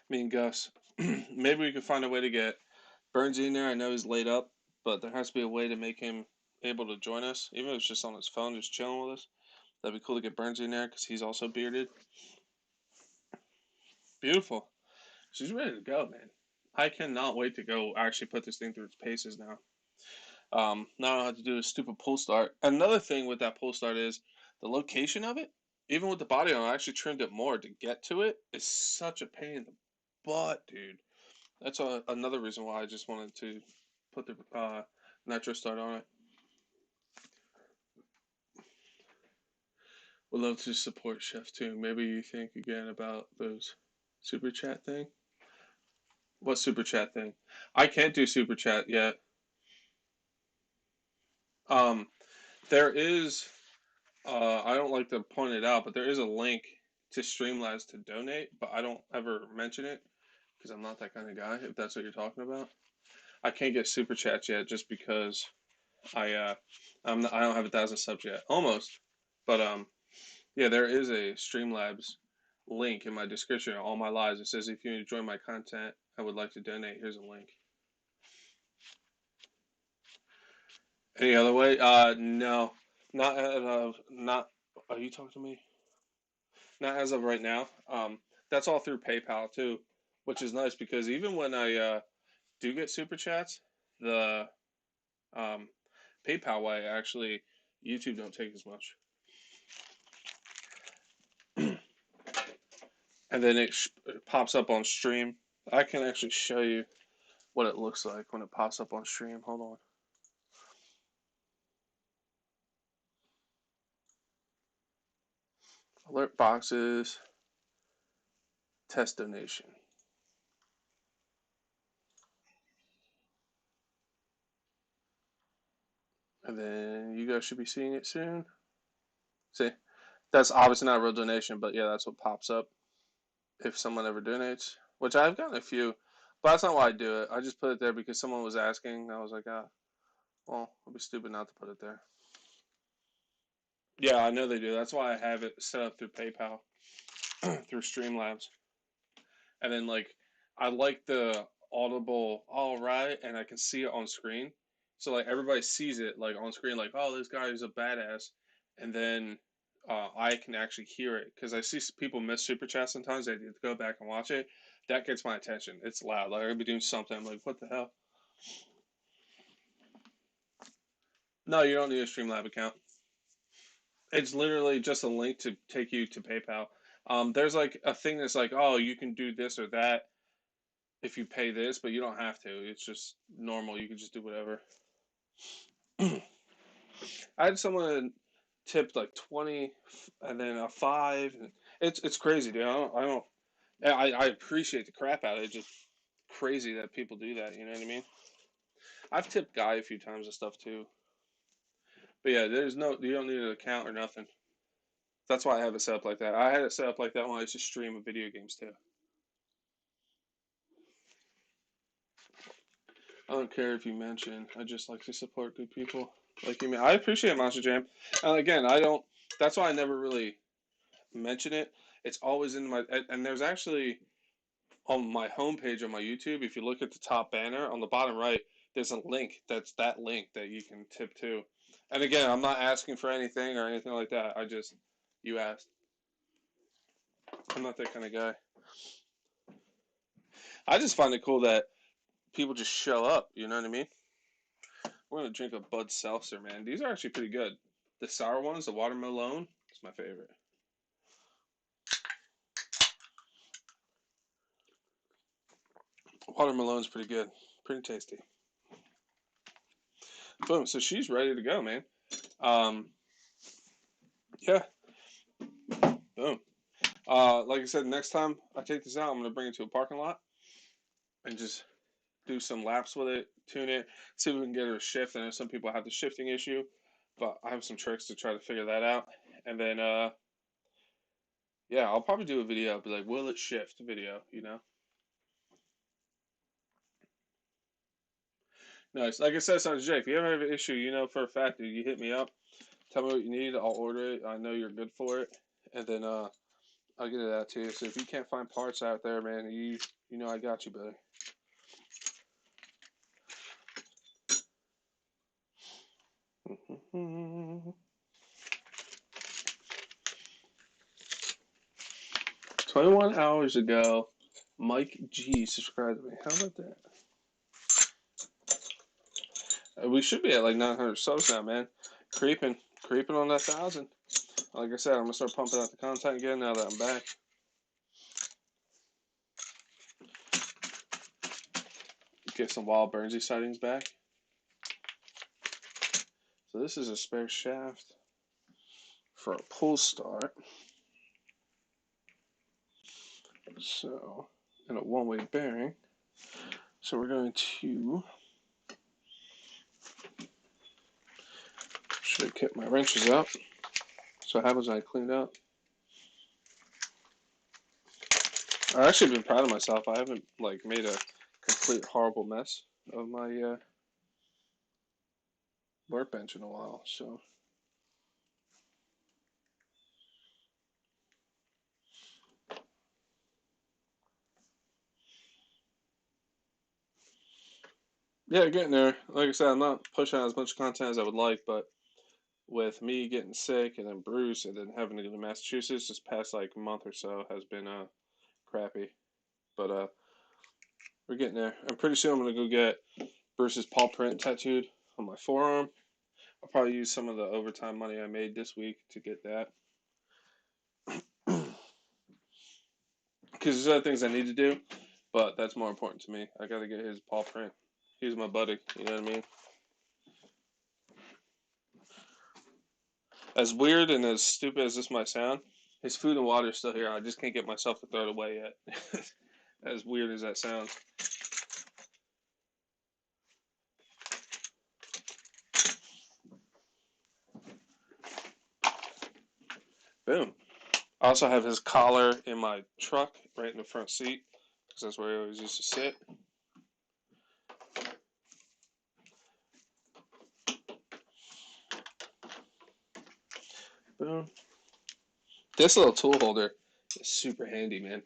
Me and Gus. Maybe we can find a way to get Burnsy in there. I know he's laid up, but there has to be a way to make him able to join us, even if it's just on his phone, just chilling with us. That'd be cool to get Burnsy in there because he's also bearded. Beautiful. She's ready to go, man. I cannot wait to go actually put this thing through its paces now. Now I don't have to do a stupid pull start. Another thing with that pull start is the location of it. Even with the body on, I actually trimmed it more to get to it. It's such a pain in the butt, dude. That's another reason why I just wanted to put the nitro start on it. Would love to support Chef too. Maybe you think again about those super chat thing. What super chat thing? I can't do super chat yet. Um, there is. I don't like to point it out, but there is a link to Streamlabs to donate, but I don't ever mention it because I'm not that kind of guy. If that's what you're talking about, I can't get super chats yet just because I I don't have 1,000 subs yet, almost. But yeah, there is a Streamlabs link in my description of all my lives. It says if you enjoy my content, I would like to donate. Here's a link. Any other way? No, not not. Are you talking to me? Not as of right now. That's all through PayPal too, which is nice because even when I do get super chats, the um, PayPal way actually YouTube don't take as much. And then it pops up on stream. I can actually show you what it looks like when it pops up on stream. Hold on. Alert boxes, test donation. And then you guys should be seeing it soon. See, that's obviously not a real donation, but yeah, that's what pops up if someone ever donates, which I've gotten a few, but that's not why I do it. I just put it there because someone was asking. And I was like, well, it'd be stupid not to put it there. Yeah, I know they do. That's why I have it set up through PayPal, through Streamlabs. And then, like, I like the audible, all right, and I can see it on screen. So, like, everybody sees it, like, on screen, like, oh, this guy is a badass. And then I can actually hear it because I see people miss super chats sometimes. They have to go back and watch it. That gets my attention. It's loud. Like, I'll be doing something. I'm like, what the hell? No, you don't need a Streamlab account. It's literally just a link to take you to PayPal. There's like a thing that's like, oh, you can do this or that if you pay this, but you don't have to. It's just normal. You can just do whatever. I had someone tipped like 20 and then a 5. It's crazy, dude. I appreciate the crap out of it. It's just crazy that people do that. You know what I mean? I've tipped Guy a few times and stuff too. But yeah, you don't need an account or nothing. That's why I have it set up like that. I had it set up like that when I used to stream video games too. I don't care if you mention. I just like to support good people like you. Man, I appreciate Monster Jam, and again, I don't. That's why I never really mention it. It's always in my. And there's actually on my homepage on my YouTube. If you look at the top banner on the bottom right, there's a link. That's that link that you can tip to. And again, I'm not asking for anything or anything like that. You asked. I'm not that kind of guy. I just find it cool that people just show up. You know what I mean? We're gonna drink a Bud Seltzer, man. These are actually pretty good. The sour ones, the watermelon, is my favorite. Watermelon's pretty good, pretty tasty. Boom. So she's ready to go, man. Um, yeah. Boom. Like I said, next time I take this out, I'm gonna bring it to a parking lot and just do some laps with it, tune it, see if we can get her to shift. I know some people have the shifting issue, but I have some tricks to try to figure that out. And then, yeah, I'll probably do a video. I'll be like, will it shift video? You know. Nice. Like I said, Sergeant Jay, if you ever have an issue, you know for a fact that you hit me up, tell me what you need, I'll order it. I know you're good for it, and then I'll get it out to you. So if you can't find parts out there, man, you know I got you, buddy. "21 hours ago, Mike G subscribed to me. How about that? We should be at like 900 subs now, man. Creeping on that 1,000. Like I said, I'm gonna start pumping out the content again now that I'm back. Get some Wild Burnsy sightings back. So this is a spare shaft for a pull start. So, and a one-way bearing. So we're going to, should have kept my wrenches out. So how was I cleaned up? I've actually been proud of myself. I haven't like made a complete horrible mess of my workbench in a while. So yeah, getting there. Like I said, I'm not pushing out as much content as I would like, but with me getting sick and then Bruce and then having to go to Massachusetts this past like month or so has been crappy. But we're getting there. I'm pretty sure I'm gonna go get Bruce's paw print tattooed on my forearm. I'll probably use some of the overtime money I made this week to get that. Because there's other things I need to do, but that's more important to me. I gotta get his paw print. He's my buddy, you know what I mean? As weird and as stupid as this might sound, his food and water is still here. I just can't get myself to throw it away yet. As weird as that sounds. Boom. I also have his collar in my truck, right in the front seat, because that's where he always used to sit. Boom. This little tool holder is super handy, man.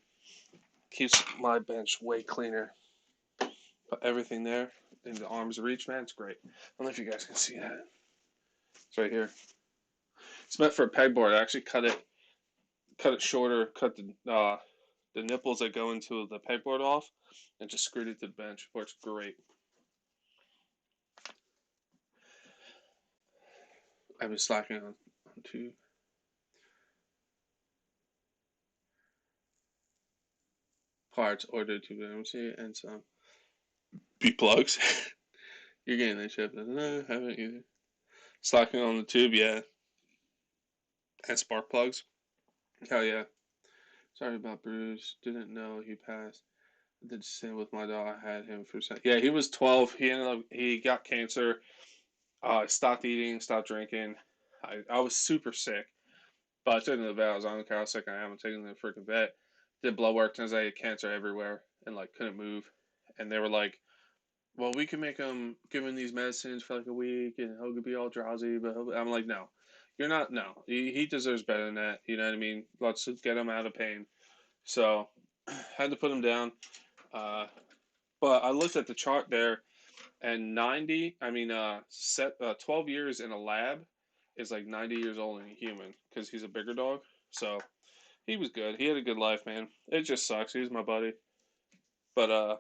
Keeps my bench way cleaner. Put everything there in the arm's reach, man. It's great. I don't know if you guys can see that. It's right here. It's meant for a pegboard. I actually cut it shorter, cut the nipples that go into the pegboard off, and just screwed it to the bench. Works great. I've been slacking on two parts ordered to MC and some B plugs. You're getting that shit. No, I haven't either. Slacking on the tube, yeah. And spark plugs. Hell yeah. Sorry about Bruce. Didn't know he passed. I did the same with my dog. I had him for yeah. He was 12. He got cancer. Stopped eating, stopped drinking. I was super sick, but I took him to the vet. I was on the care how sick I am. I'm taking him to the freaking vet. Did blood work. Turns out he had cancer everywhere and like couldn't move. And they were like, well, we can make him give him these medicines for like a week and he'll be all drowsy. But I'm like, no, you're not. No, he deserves better than that. You know what I mean? Let's get him out of pain. So had to put him down. Uh, but I looked at the chart there, and 12 years in a lab is like 90 years old in a human because he's a bigger dog. So he was good. He had a good life, man. It just sucks. He's my buddy. But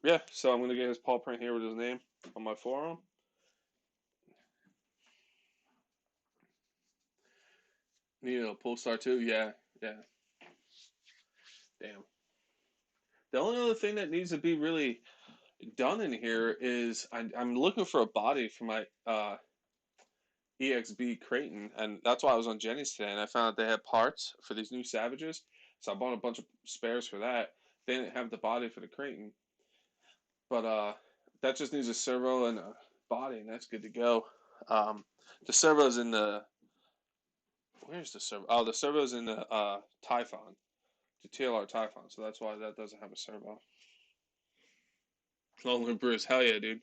yeah. So I'm gonna get his paw print here with his name on my forearm. You know, pull star too. Yeah, yeah. Damn. The only other thing that needs to be really done in here is I'm looking for a body for my EXB Creighton, and that's why I was on Jenny's today, and I found out they had parts for these new Savages, so I bought a bunch of spares for that. They didn't have the body for the Creighton, but that just needs a servo and a body, and that's good to go. The servo's in the where's the servo? Oh, the servo's in the Typhon, the TLR Typhon, so that's why that doesn't have a servo. Lonely Bruce, hell yeah, dude.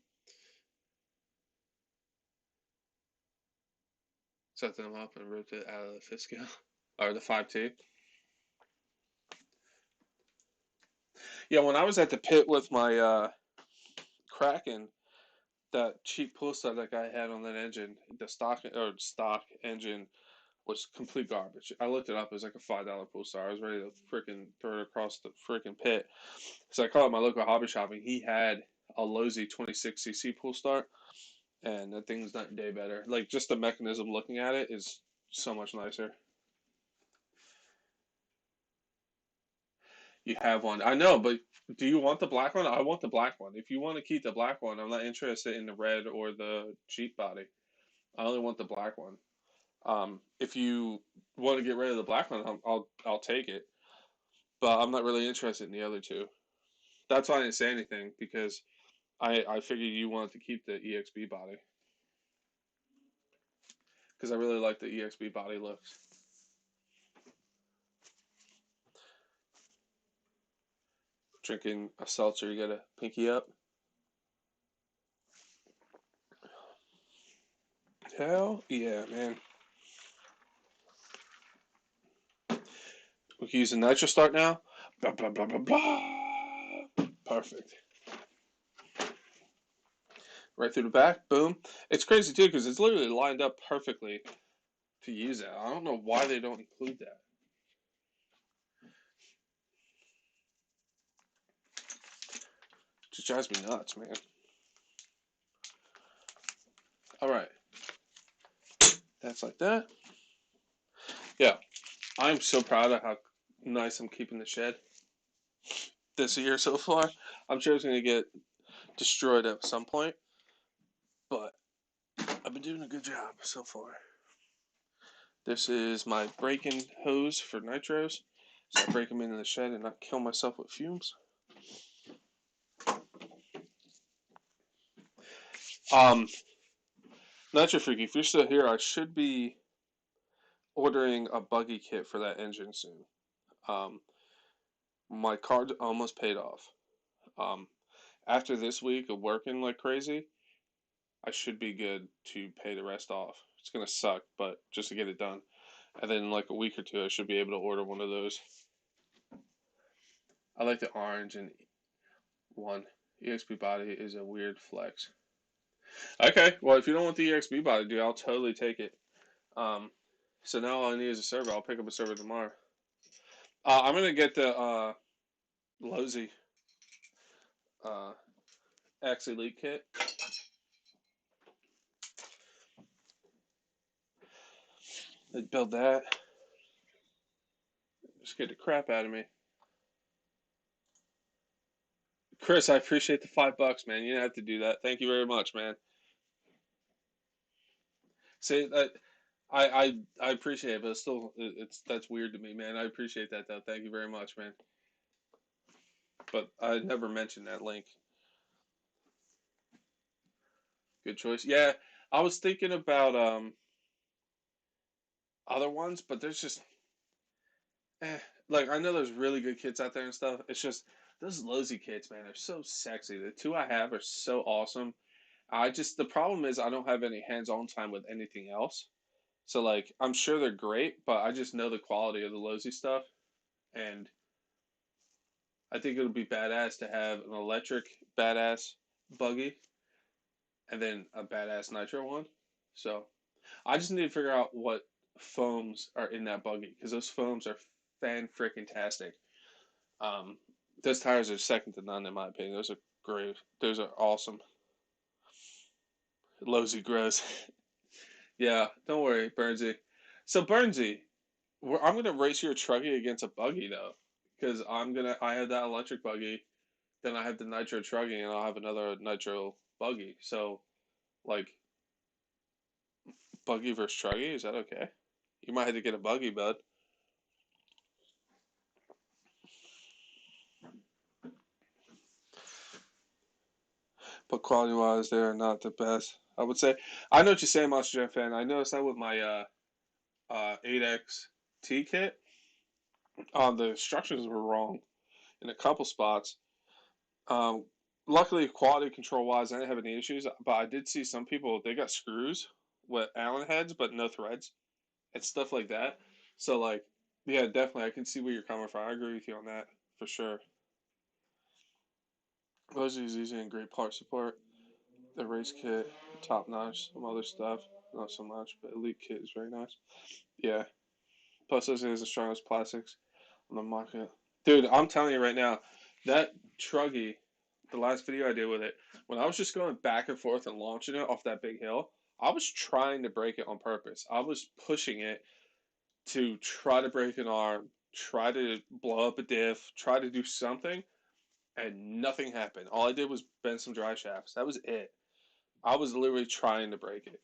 Set them up and ripped it out of the Fisco or the 5T. Yeah, when I was at the pit with my Kraken, that cheap pull start that guy had on that engine, the stock engine was complete garbage. I looked it up; it was like a $5 pull start. I was ready to freaking throw it across the freaking pit. So I called my local hobby shop, and he had a Losi 26cc pull start, and that thing's not a day better. Like just the mechanism, looking at it is so much nicer. You have one, I know, but do you want the black one? I want the black one. If you want to keep the black one, I'm not interested in the red or the Jeep body. I only want the black one. If you want to get rid of the black one, I'll take it. But I'm not really interested in the other two. That's why I didn't say anything because I figured you wanted to keep the EXB body because I really like the EXB body looks. Drinking a seltzer, you got a pinky up. Hell yeah, man. We can use the nitro start now. Blah, blah, blah, blah, blah. Perfect. Right through the back, boom. It's crazy too because it's literally lined up perfectly to use that. I don't know why they don't include that. It just drives me nuts, man. All right. That's like that. Yeah. I'm so proud of how nice I'm keeping the shed this year so far. I'm sure it's going to get destroyed at some point, but I've been doing a good job so far. This is my break-in hose for nitros, so I break them into the shed and not kill myself with fumes. Nitro Freaky, if you're still here, I should be ordering a buggy kit for that engine soon. My card almost paid off. After this week of working like crazy, I should be good to pay the rest off. It's gonna suck, but just to get it done. And then in like a week or two, I should be able to order one of those. I like the orange and one. EXP body is a weird flex. Okay, well if you don't want the EXP body, dude, I'll totally take it. So now all I need is a server. I'll pick up a server tomorrow. I'm gonna get the Lozy uh, X Elite kit. Let's build that. Scared the crap out of me. Chris, I appreciate the $5, man. You didn't have to do that. Thank you very much, man. See that I appreciate it, but it's still that's weird to me, man. I appreciate that though. Thank you very much, man. But I never mentioned that link. Good choice. Yeah, I was thinking about other ones, but there's just eh. Like I know there's really good kits out there and stuff. It's just those Lozy kits, man, are so sexy. The two I have are so awesome. The problem is I don't have any hands-on time with anything else. So like I'm sure they're great, but I just know the quality of the Lozy stuff, and I think it would be badass to have an electric badass buggy and then a badass nitro one. So I just need to figure out what foams are in that buggy because those foams are fan freaking tastic. Um, those tires are second to none in my opinion. Those are great. Those are awesome. Lozy gross. Yeah, don't worry, Burnsy. So Burnsy, I'm gonna race your trucky against a buggy though, because I have that electric buggy, then I have the nitro trucky, and I'll have another nitro buggy. So like buggy versus trucky, is that okay? You might have to get a buggy, bud. But quality wise, they're not the best. I would say. I know what you're saying, Monster Jam fan. I noticed that with my 8X T kit. The instructions were wrong in a couple spots. Um, Luckily, quality control wise, I didn't have any issues. But I did see some people they got screws with Allen heads, but no threads and stuff like that. So like, yeah, definitely, I can see where you're coming from. I agree with you on that for sure. Those is easy and great part support. The race kit, top notch. Some other stuff, not so much, but elite kit is very nice. Yeah. Plus, those is the strongest plastics on the market. Dude, I'm telling you right now, that Truggy, the last video I did with it, when I was just going back and forth and launching it off that big hill, I was trying to break it on purpose. I was pushing it to try to break an arm, try to blow up a diff, try to do something, and nothing happened. All I did was bend some dry shafts. That was it. I was literally trying to break it.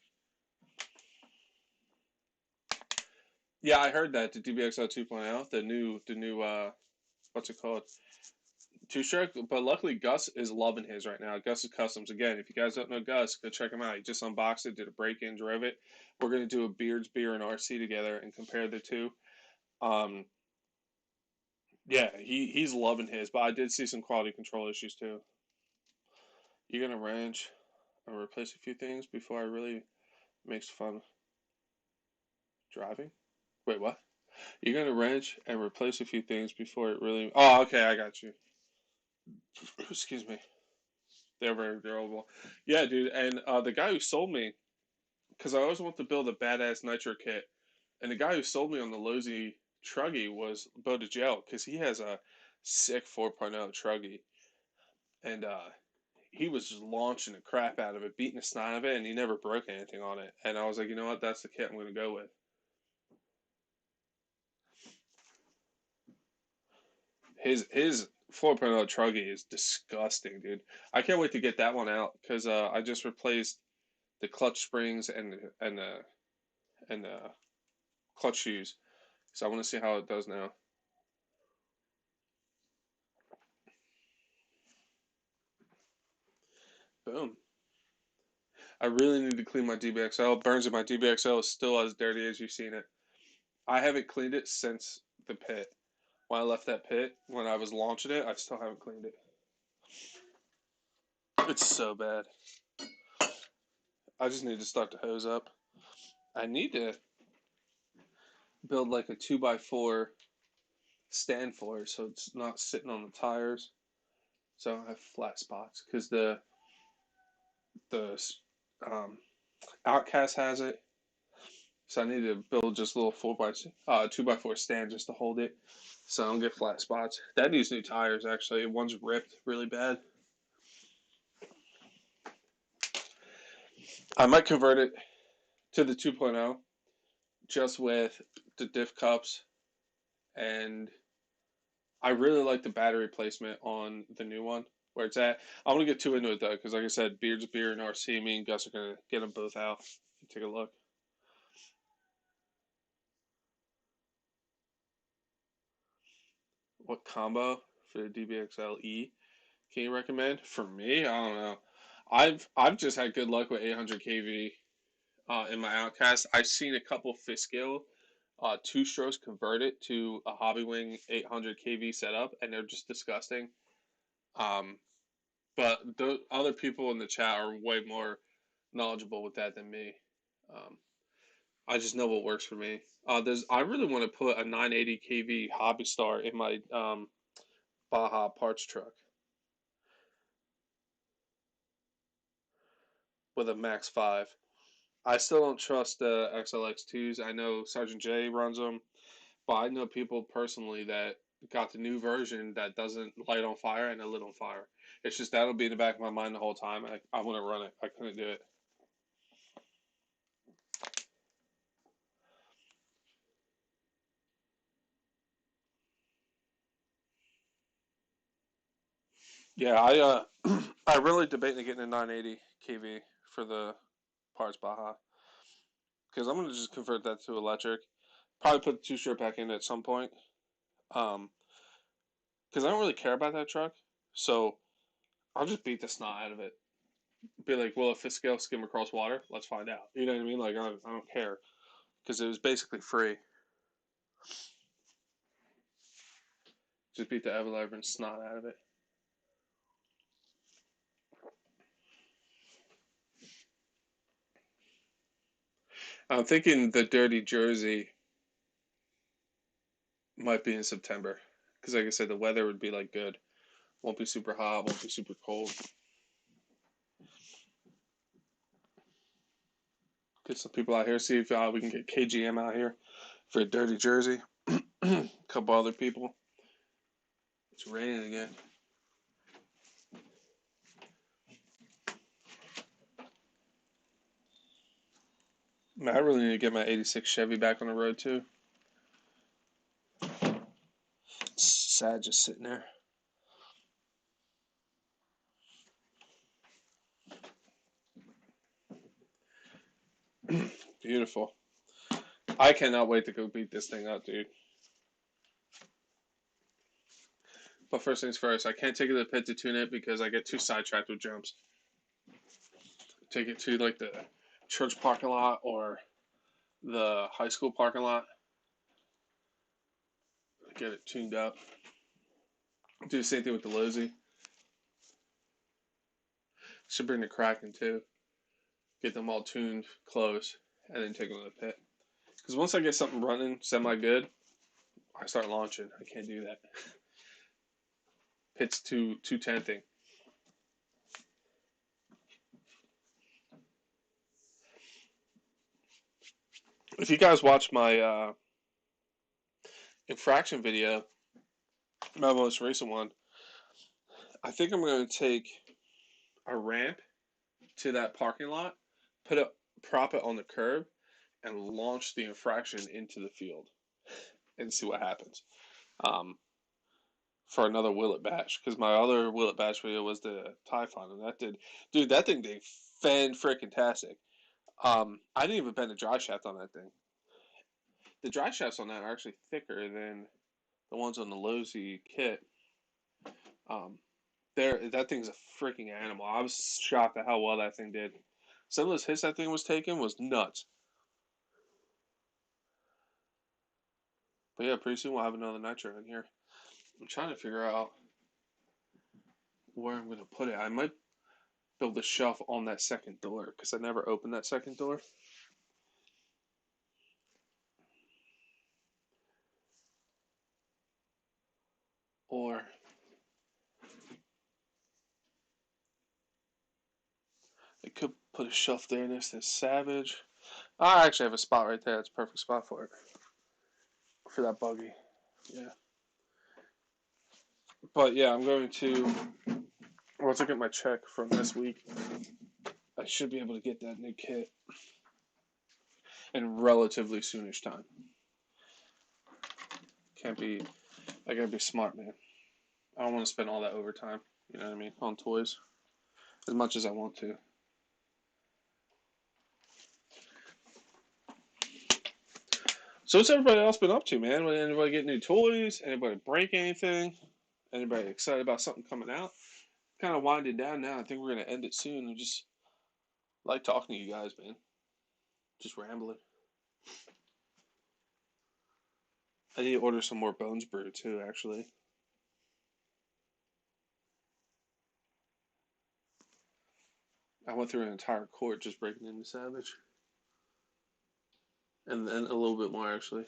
Yeah, I heard that the DBXL 2.0, the new what's it called? Two stroke. But luckily Gus is loving his right now. Gus is Customs again. If you guys don't know Gus, go check him out. He just unboxed it, did a break-in, drove it. We're gonna do a Beards Beer and RC together and compare the two. Um, yeah, he's loving his, but I did see some quality control issues too. You're gonna wrench and replace a few things before I really makes fun driving. Wait, what? You're gonna wrench and replace a few things before it really. Oh, okay, I got you. Excuse me. They're very durable. Yeah, dude. And the guy who sold me, because I always want to build a badass nitro kit, and the guy who sold me on the Lozy Truggy was Bo DeGel, because he has a sick 4.0 Truggy, and he was just launching the crap out of it, beating the snot of it, and he never broke anything on it. And I was like, you know what? That's the kit I'm going to go with. His 4.0 Truggy is disgusting, dude. I can't wait to get that one out because I just replaced the clutch springs and the clutch shoes. So I want to see how it does now. Boom. I really need to clean my DBXL. Burns in my DBXL is still as dirty as you've seen it. I haven't cleaned it since the pit. When I left that pit, when I was launching it, I still haven't cleaned it. It's so bad. I just need to start the hose up. I need to build like a 2x4 stand for it so it's not sitting on the tires. So I don't have flat spots because the Outcast has it. So I need to build just a little 2x4 stand just to hold it so I don't get flat spots. That needs new tires actually. One's ripped really bad. I might convert it to the 2.0 just with the diff cups, and I really like the battery placement on the new one where it's at. I want to get too into it though because like I said, Beards Beer and RC, me and Gus are going to get them both out. Take a look. What combo for the DBXL-E can you recommend? For me, I don't know. I've just had good luck with 800 kV in my Outcast. I've seen a couple Fiskill two strokes converted to a Hobbywing 800 kV setup, and they're just disgusting. Um, but the other people in the chat are way more knowledgeable with that than me. Um, I just know what works for me. I really want to put a 980 kV Hobby Star in my Baja parts truck with a Max 5. I still don't trust the XLX2s. I know Sergeant J runs them, but I know people personally that got the new version that doesn't light on fire and it lit on fire. It's just that'll be in the back of my mind the whole time. I want to run it. I couldn't do it. Yeah, I really debating getting a 980 kV for the parts Baja because I'm gonna just convert that to electric. Probably put the two stroke back in at some point. Um, because I don't really care about that truck, so I'll just beat the snot out of it. Be like, well, if this scale skim across water, let's find out. You know what I mean? Like, I don't care because it was basically free. Just beat the ever and snot out of it. I'm thinking the Dirty Jersey might be in September because, like I said, the weather would be like good. Won't be super hot, won't be super cold. Get some people out here, see if we can get KGM out here for a Dirty Jersey. A couple other people. It's raining again. Man, I really need to get my 86 Chevy back on the road too. It's sad just sitting there. Beautiful. I cannot wait to go beat this thing up, dude. But first things first, I can't take it to the pit to tune it because I get too sidetracked with jumps. Take it to like the church parking lot or the high school parking lot. Get it tuned up. Do the same thing with the Lozy. Should bring the Kraken too. Get them all tuned close and then take them to the pit. Because once I get something running semi good, I start launching. I can't do that. Pit's too tempting. If you guys watch my infraction video, my most recent one, I think I'm going to take a ramp to that parking lot, prop it on the curb, and launch the infraction into the field and see what happens. For another Willet Bash, because my other Willet Bash video was the Typhon, and that thing did fan-freaking-tastic. I didn't even bend the dry shaft on that thing. The dry shafts on that are actually thicker than the ones on the Lozy kit. That thing's a freaking animal. I was shocked at how well that thing did. Some of those hits that thing was taking was nuts. But yeah, pretty soon we'll have another Nitro in here. I'm trying to figure out where I'm going to put it. I might build a shelf on that second door because I never opened that second door. Or I could put a shelf there next to Savage. I actually have a spot right there. It's a perfect spot for it. For that buggy. Yeah. But yeah, I'm going to, once I get my check from this week, I should be able to get that new kit in relatively soonish time. I gotta be smart, man. I don't want to spend all that overtime, you know what I mean, on toys, as much as I want to. So what's everybody else been up to, man? Anybody get new toys? Anybody break anything? Anybody excited about something coming out? Kind of winding down now. I think we're going to end it soon. I just like talking to you guys, man. Just rambling. I need to order some more Bones Brew, too, actually. I went through an entire quart just breaking into Savage. And then a little bit more, actually.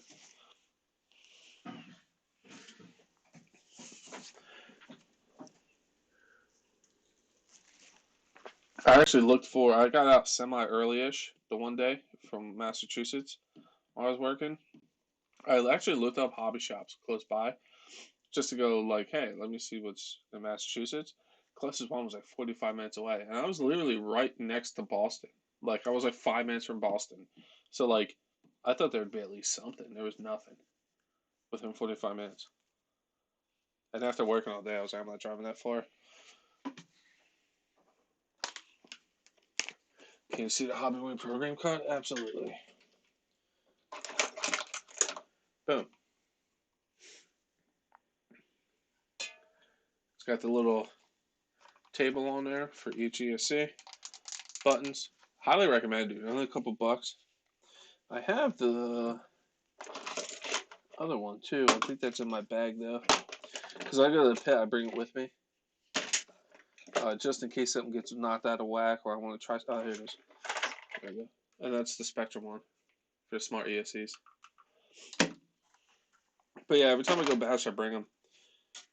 I got out semi-early-ish the one day from Massachusetts while I was working. I actually looked up hobby shops close by just to go like, hey, let me see what's in Massachusetts. Closest one was like 45 minutes away, and I was literally right next to Boston. Like I was like 5 minutes from Boston, so like I thought there would be at least something. There was nothing within 45 minutes. And after working all day, I was like, I'm not driving that far. Can you see the Hobby Wing program card? Absolutely. Boom. It's got the little table on there for each ESC. Buttons. Highly recommend it. Only a couple bucks. I have the other one too. I think that's in my bag though. Because I go to the pit, I bring it with me. Just in case something gets knocked out of whack or I want to try. Oh, here it is. There we go. And that's the Spectrum one for smart ESCs. But yeah, every time I go bash, I bring them.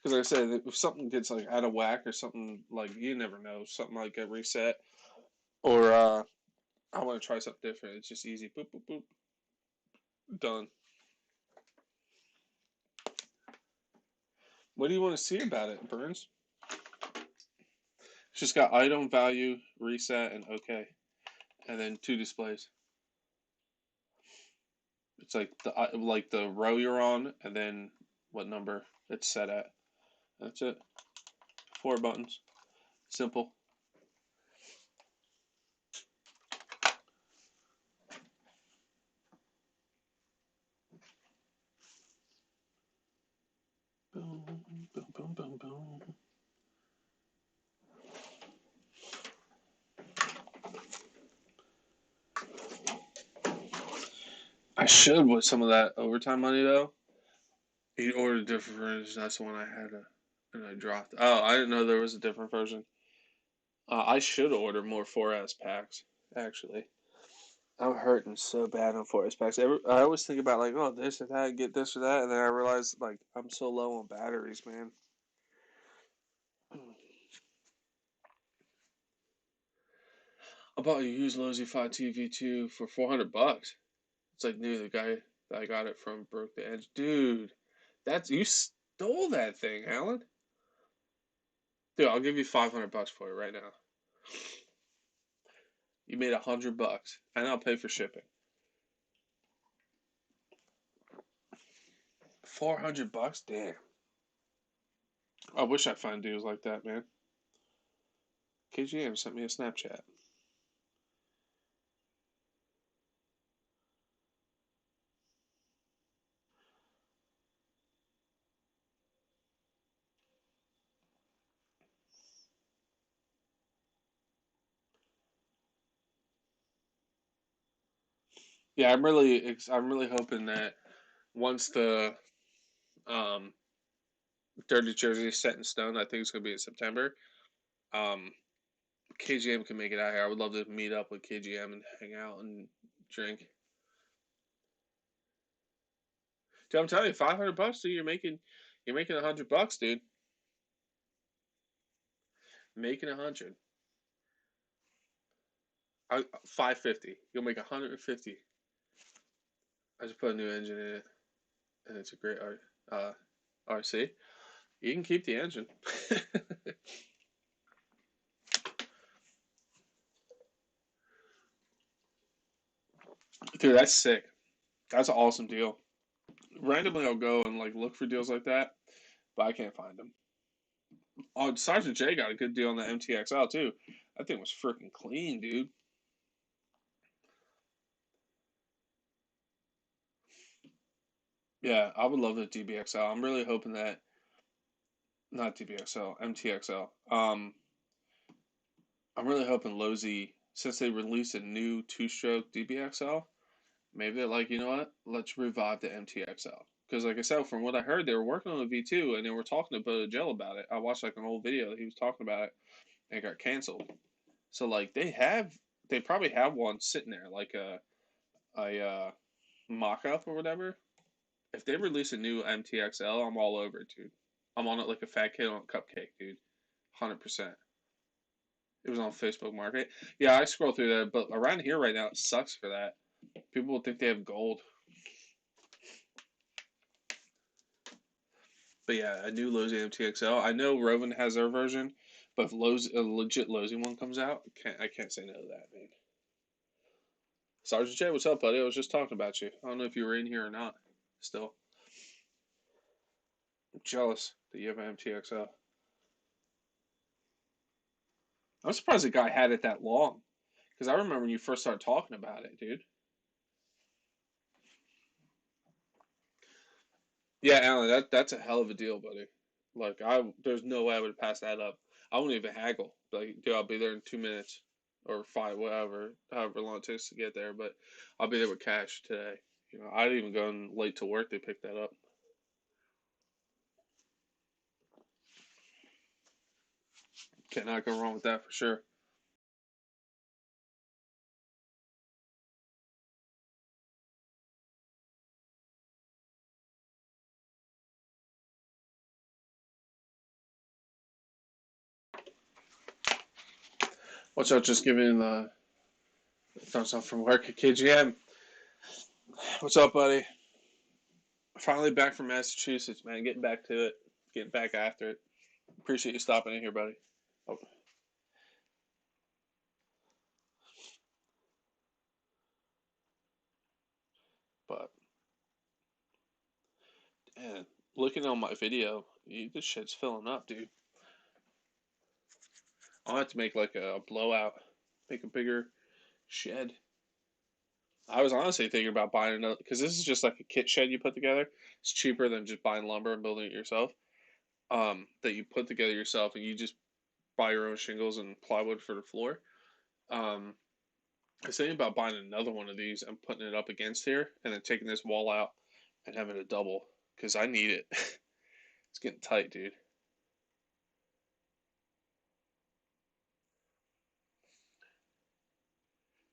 Because like I said, if something gets like out of whack or something like you never know, something like a reset or I want to try something different. It's just easy. Boop boop boop. Done. What do you want to see about it, Burns? It's just got item, value, reset, and OK, and then 2 displays. It's like the row you're on, and then what number it's set at. That's it. 4 buttons. Simple. I should with some of that overtime money though. You ordered a different version. That's the one I had, and I dropped. Oh, I didn't know there was a different version. I should order more 4S packs. Actually, I'm hurting so bad on 4S packs. I always think about like, oh, this or that, get this or that, and then I realize like I'm so low on batteries, man. I bought a used Lozi 5 TV2 for $400. It's like new. The guy that I got it from broke the edge, dude. That's you stole that thing, Alan. Dude, I'll give you $500 for it right now. You made $100, and I'll pay for shipping. $400, damn. I wish I find deals like that, man. KGM sent me a Snapchat. Yeah, I'm really hoping that once the um, Dirty Jersey is set in stone, I think it's gonna be in September. Um, KGM can make it out here. I would love to meet up with KGM and hang out and drink. Dude, I'm telling you, $500, dude. You're making $100, dude. Making 100. 550. You'll make 150. I just put a new engine in it, and it's a great RC. You can keep the engine. Dude, that's sick. That's an awesome deal. Randomly, I'll go and like look for deals like that, but I can't find them. Oh, Sergeant J got a good deal on the MTXL too. That thing was freaking clean, dude. Yeah, I would love the DBXL. I'm really hoping that not DBXL, MTXL. I'm really hoping Lozi, since they released a new two-stroke DBXL, maybe they're like, you know what? Let's revive the MTXL. Because, like I said, from what I heard, they were working on the V2 and they were talking to Bo Jill about it. I watched like an old video that he was talking about it and it got canceled. So, like, they probably have one sitting there, like a mock up or whatever. If they release a new MTXL, I'm all over it, dude. I'm on it like a fat kid on a cupcake, dude. 100%. It was on Facebook Market. Yeah, I scroll through that, but around here right now, it sucks for that. People will think they have gold. But yeah, a new Lowe's MTXL. I know Rovan has their version, but if Lowe's a legit Lowe's one comes out, I can't say no to that, man. Sergeant J, what's up, buddy? I was just talking about you. I don't know if you were in here or not. Still, I'm jealous that you have an MTXL. I'm surprised the guy had it that long, because I remember when you first started talking about it, dude. Yeah, Alan, that's a hell of a deal, buddy. Like there's no way I would pass that up. I wouldn't even haggle. Like, dude, I'll be there in 2 minutes or five, whatever, however long it takes to get there. But I'll be there with cash today. You know, I'd even go in late to work to pick that up. Cannot go wrong with that for sure. What's up? Just giving the thumbs up from work at KGM. What's up, buddy? Finally back from Massachusetts, man. Getting back to it. Getting back after it. Appreciate you stopping in here, buddy. Oh, but man, looking on my video, this shit's filling up, dude. I'll have to make like a blowout, make a bigger shed. I was honestly thinking about buying another because this is just like a kit shed you put together. It's cheaper than just buying lumber and building it yourself. That you put together yourself and you just buy your own shingles and plywood for the floor. Um, I was thinking about buying another one of these and putting it up against here, and then taking this wall out and having a double because I need it. It's getting tight, dude.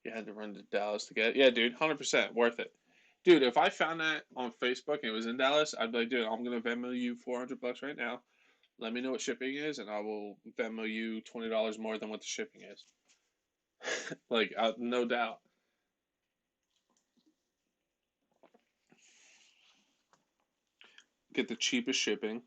You had to run to Dallas to get it. Yeah, dude, 100% worth it. Dude, if I found that on Facebook and it was in Dallas, I'd be like, dude, I'm gonna Venmo you $400 right now. Let me know what shipping is, and I will Venmo you $20 more than what the shipping is. Like, no doubt. Get the cheapest shipping.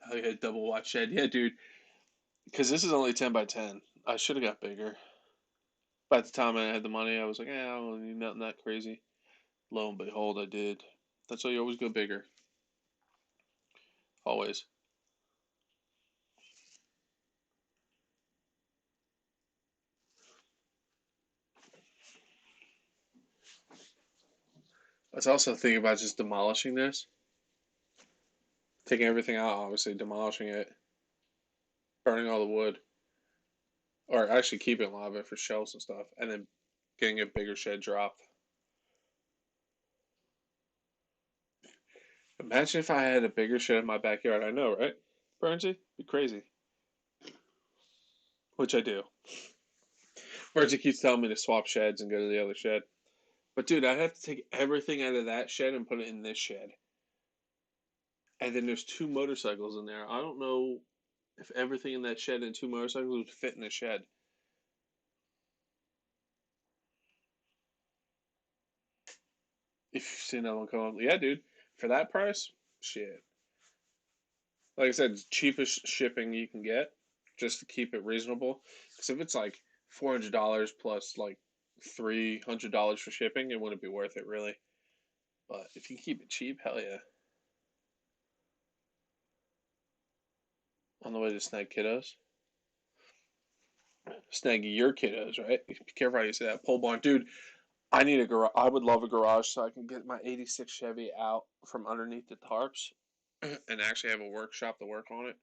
Oh yeah, double watch shed. Yeah, dude. Because this is only 10 by 10. I should have got bigger. By the time I had the money, I was like, I don't need nothing that crazy. Lo and behold, I did. That's why you always go bigger. Always. I was also thinking about just demolishing this. Taking everything out, obviously, demolishing it, burning all the wood, or actually keeping a lot of it for shelves and stuff, and then getting a bigger shed drop. Imagine if I had a bigger shed in my backyard. I know, right? Burnsy? Be crazy. Which I do. Burnsy keeps telling me to swap sheds and go to the other shed. But dude, I'd have to take everything out of that shed and put it in this shed. And then there's two motorcycles in there. I don't know if everything in that shed and two motorcycles would fit in the shed. If you've seen that one come up, yeah, dude, for that price, shit. Like I said, it's cheapest shipping you can get, just to keep it reasonable. Because if it's like $400 plus like $300 for shipping, it wouldn't be worth it really. But if you keep it cheap, hell yeah. On the way to snag kiddos, snag your kiddos, right? Be careful how you say that. Pole barn, dude. I need a garage. I would love a garage so I can get my '86 Chevy out from underneath the tarps and actually have a workshop to work on it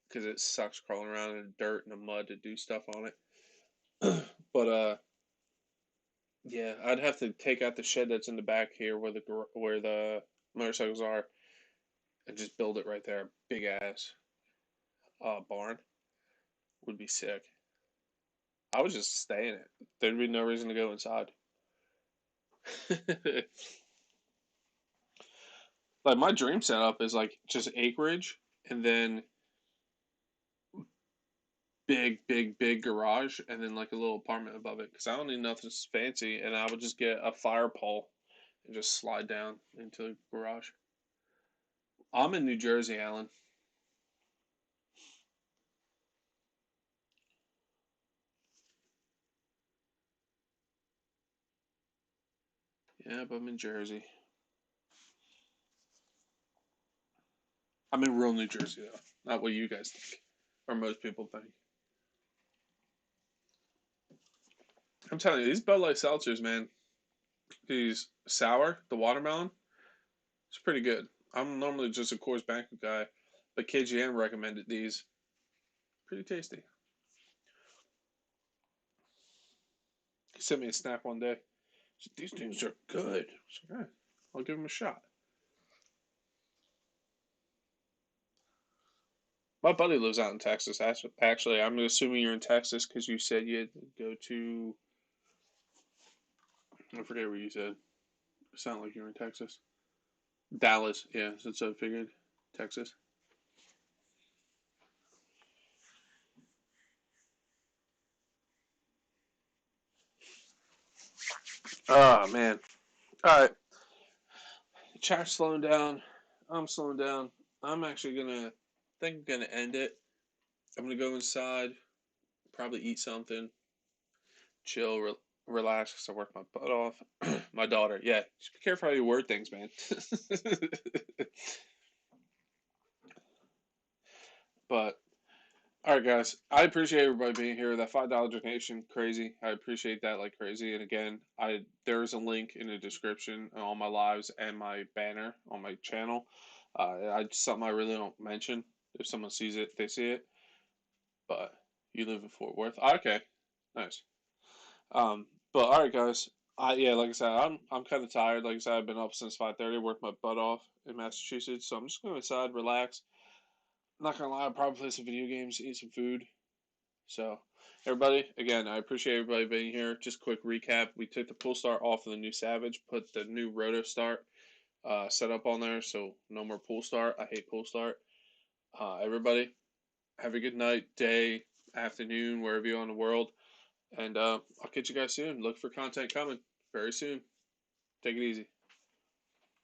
because it sucks crawling around in the dirt and the mud to do stuff on it. But yeah, I'd have to take out the shed that's in the back here where the motorcycles are and just build it right there. Big ass barn would be sick. I would just stay in it. There'd be no reason to go inside. Like my dream setup is like just acreage and then big garage and then like a little apartment above it because I don't need nothing fancy and I would just get a fire pole and just slide down into the garage. I'm in New Jersey, Alan. Yeah, but I'm in Jersey. I'm in real New Jersey though, not what you guys think or most people think. I'm telling you, these Bud Light seltzers, man, these sour, the watermelon, it's pretty good. I'm normally just a Coors Banquet guy, but KGM recommended these. Pretty tasty. He sent me a snap one day. He said, these things are good. I was like, all right, I'll give them a shot. My buddy lives out in Texas. Actually, I'm assuming you're in Texas because you said you had to go to. I forget where you said. It sounded like you were in Texas. Dallas, yeah. So I figured Texas. Oh man. All right. Chat's slowing down. I'm slowing down. I'm actually gonna think I'm gonna end it. I'm gonna go inside, probably eat something, chill, relax because I work my butt off. My daughter, yeah, just be careful how you word things, man. But All right, guys. I appreciate everybody being here. That $5 donation, crazy. I appreciate that like crazy. And again, there's a link in the description on all my lives and my banner on my channel. Something I really don't mention. If someone sees it, they see it. But you live in Fort Worth. Okay, nice. Um, but all right, guys. Yeah, like I said, I'm kind of tired. Like I said, I've been up since 5:30, worked my butt off in Massachusetts. So I'm just going inside, relax. Not gonna lie, I'll probably play some video games, eat some food. So, everybody, again, I appreciate everybody being here. Just quick recap: we took the pull start off of the new Savage, put the new Roto Start set up on there, so no more pull start. I hate pull start. Everybody, have a good night, day, afternoon, wherever you are in the world, and I'll catch you guys soon. Look for content coming very soon. Take it easy.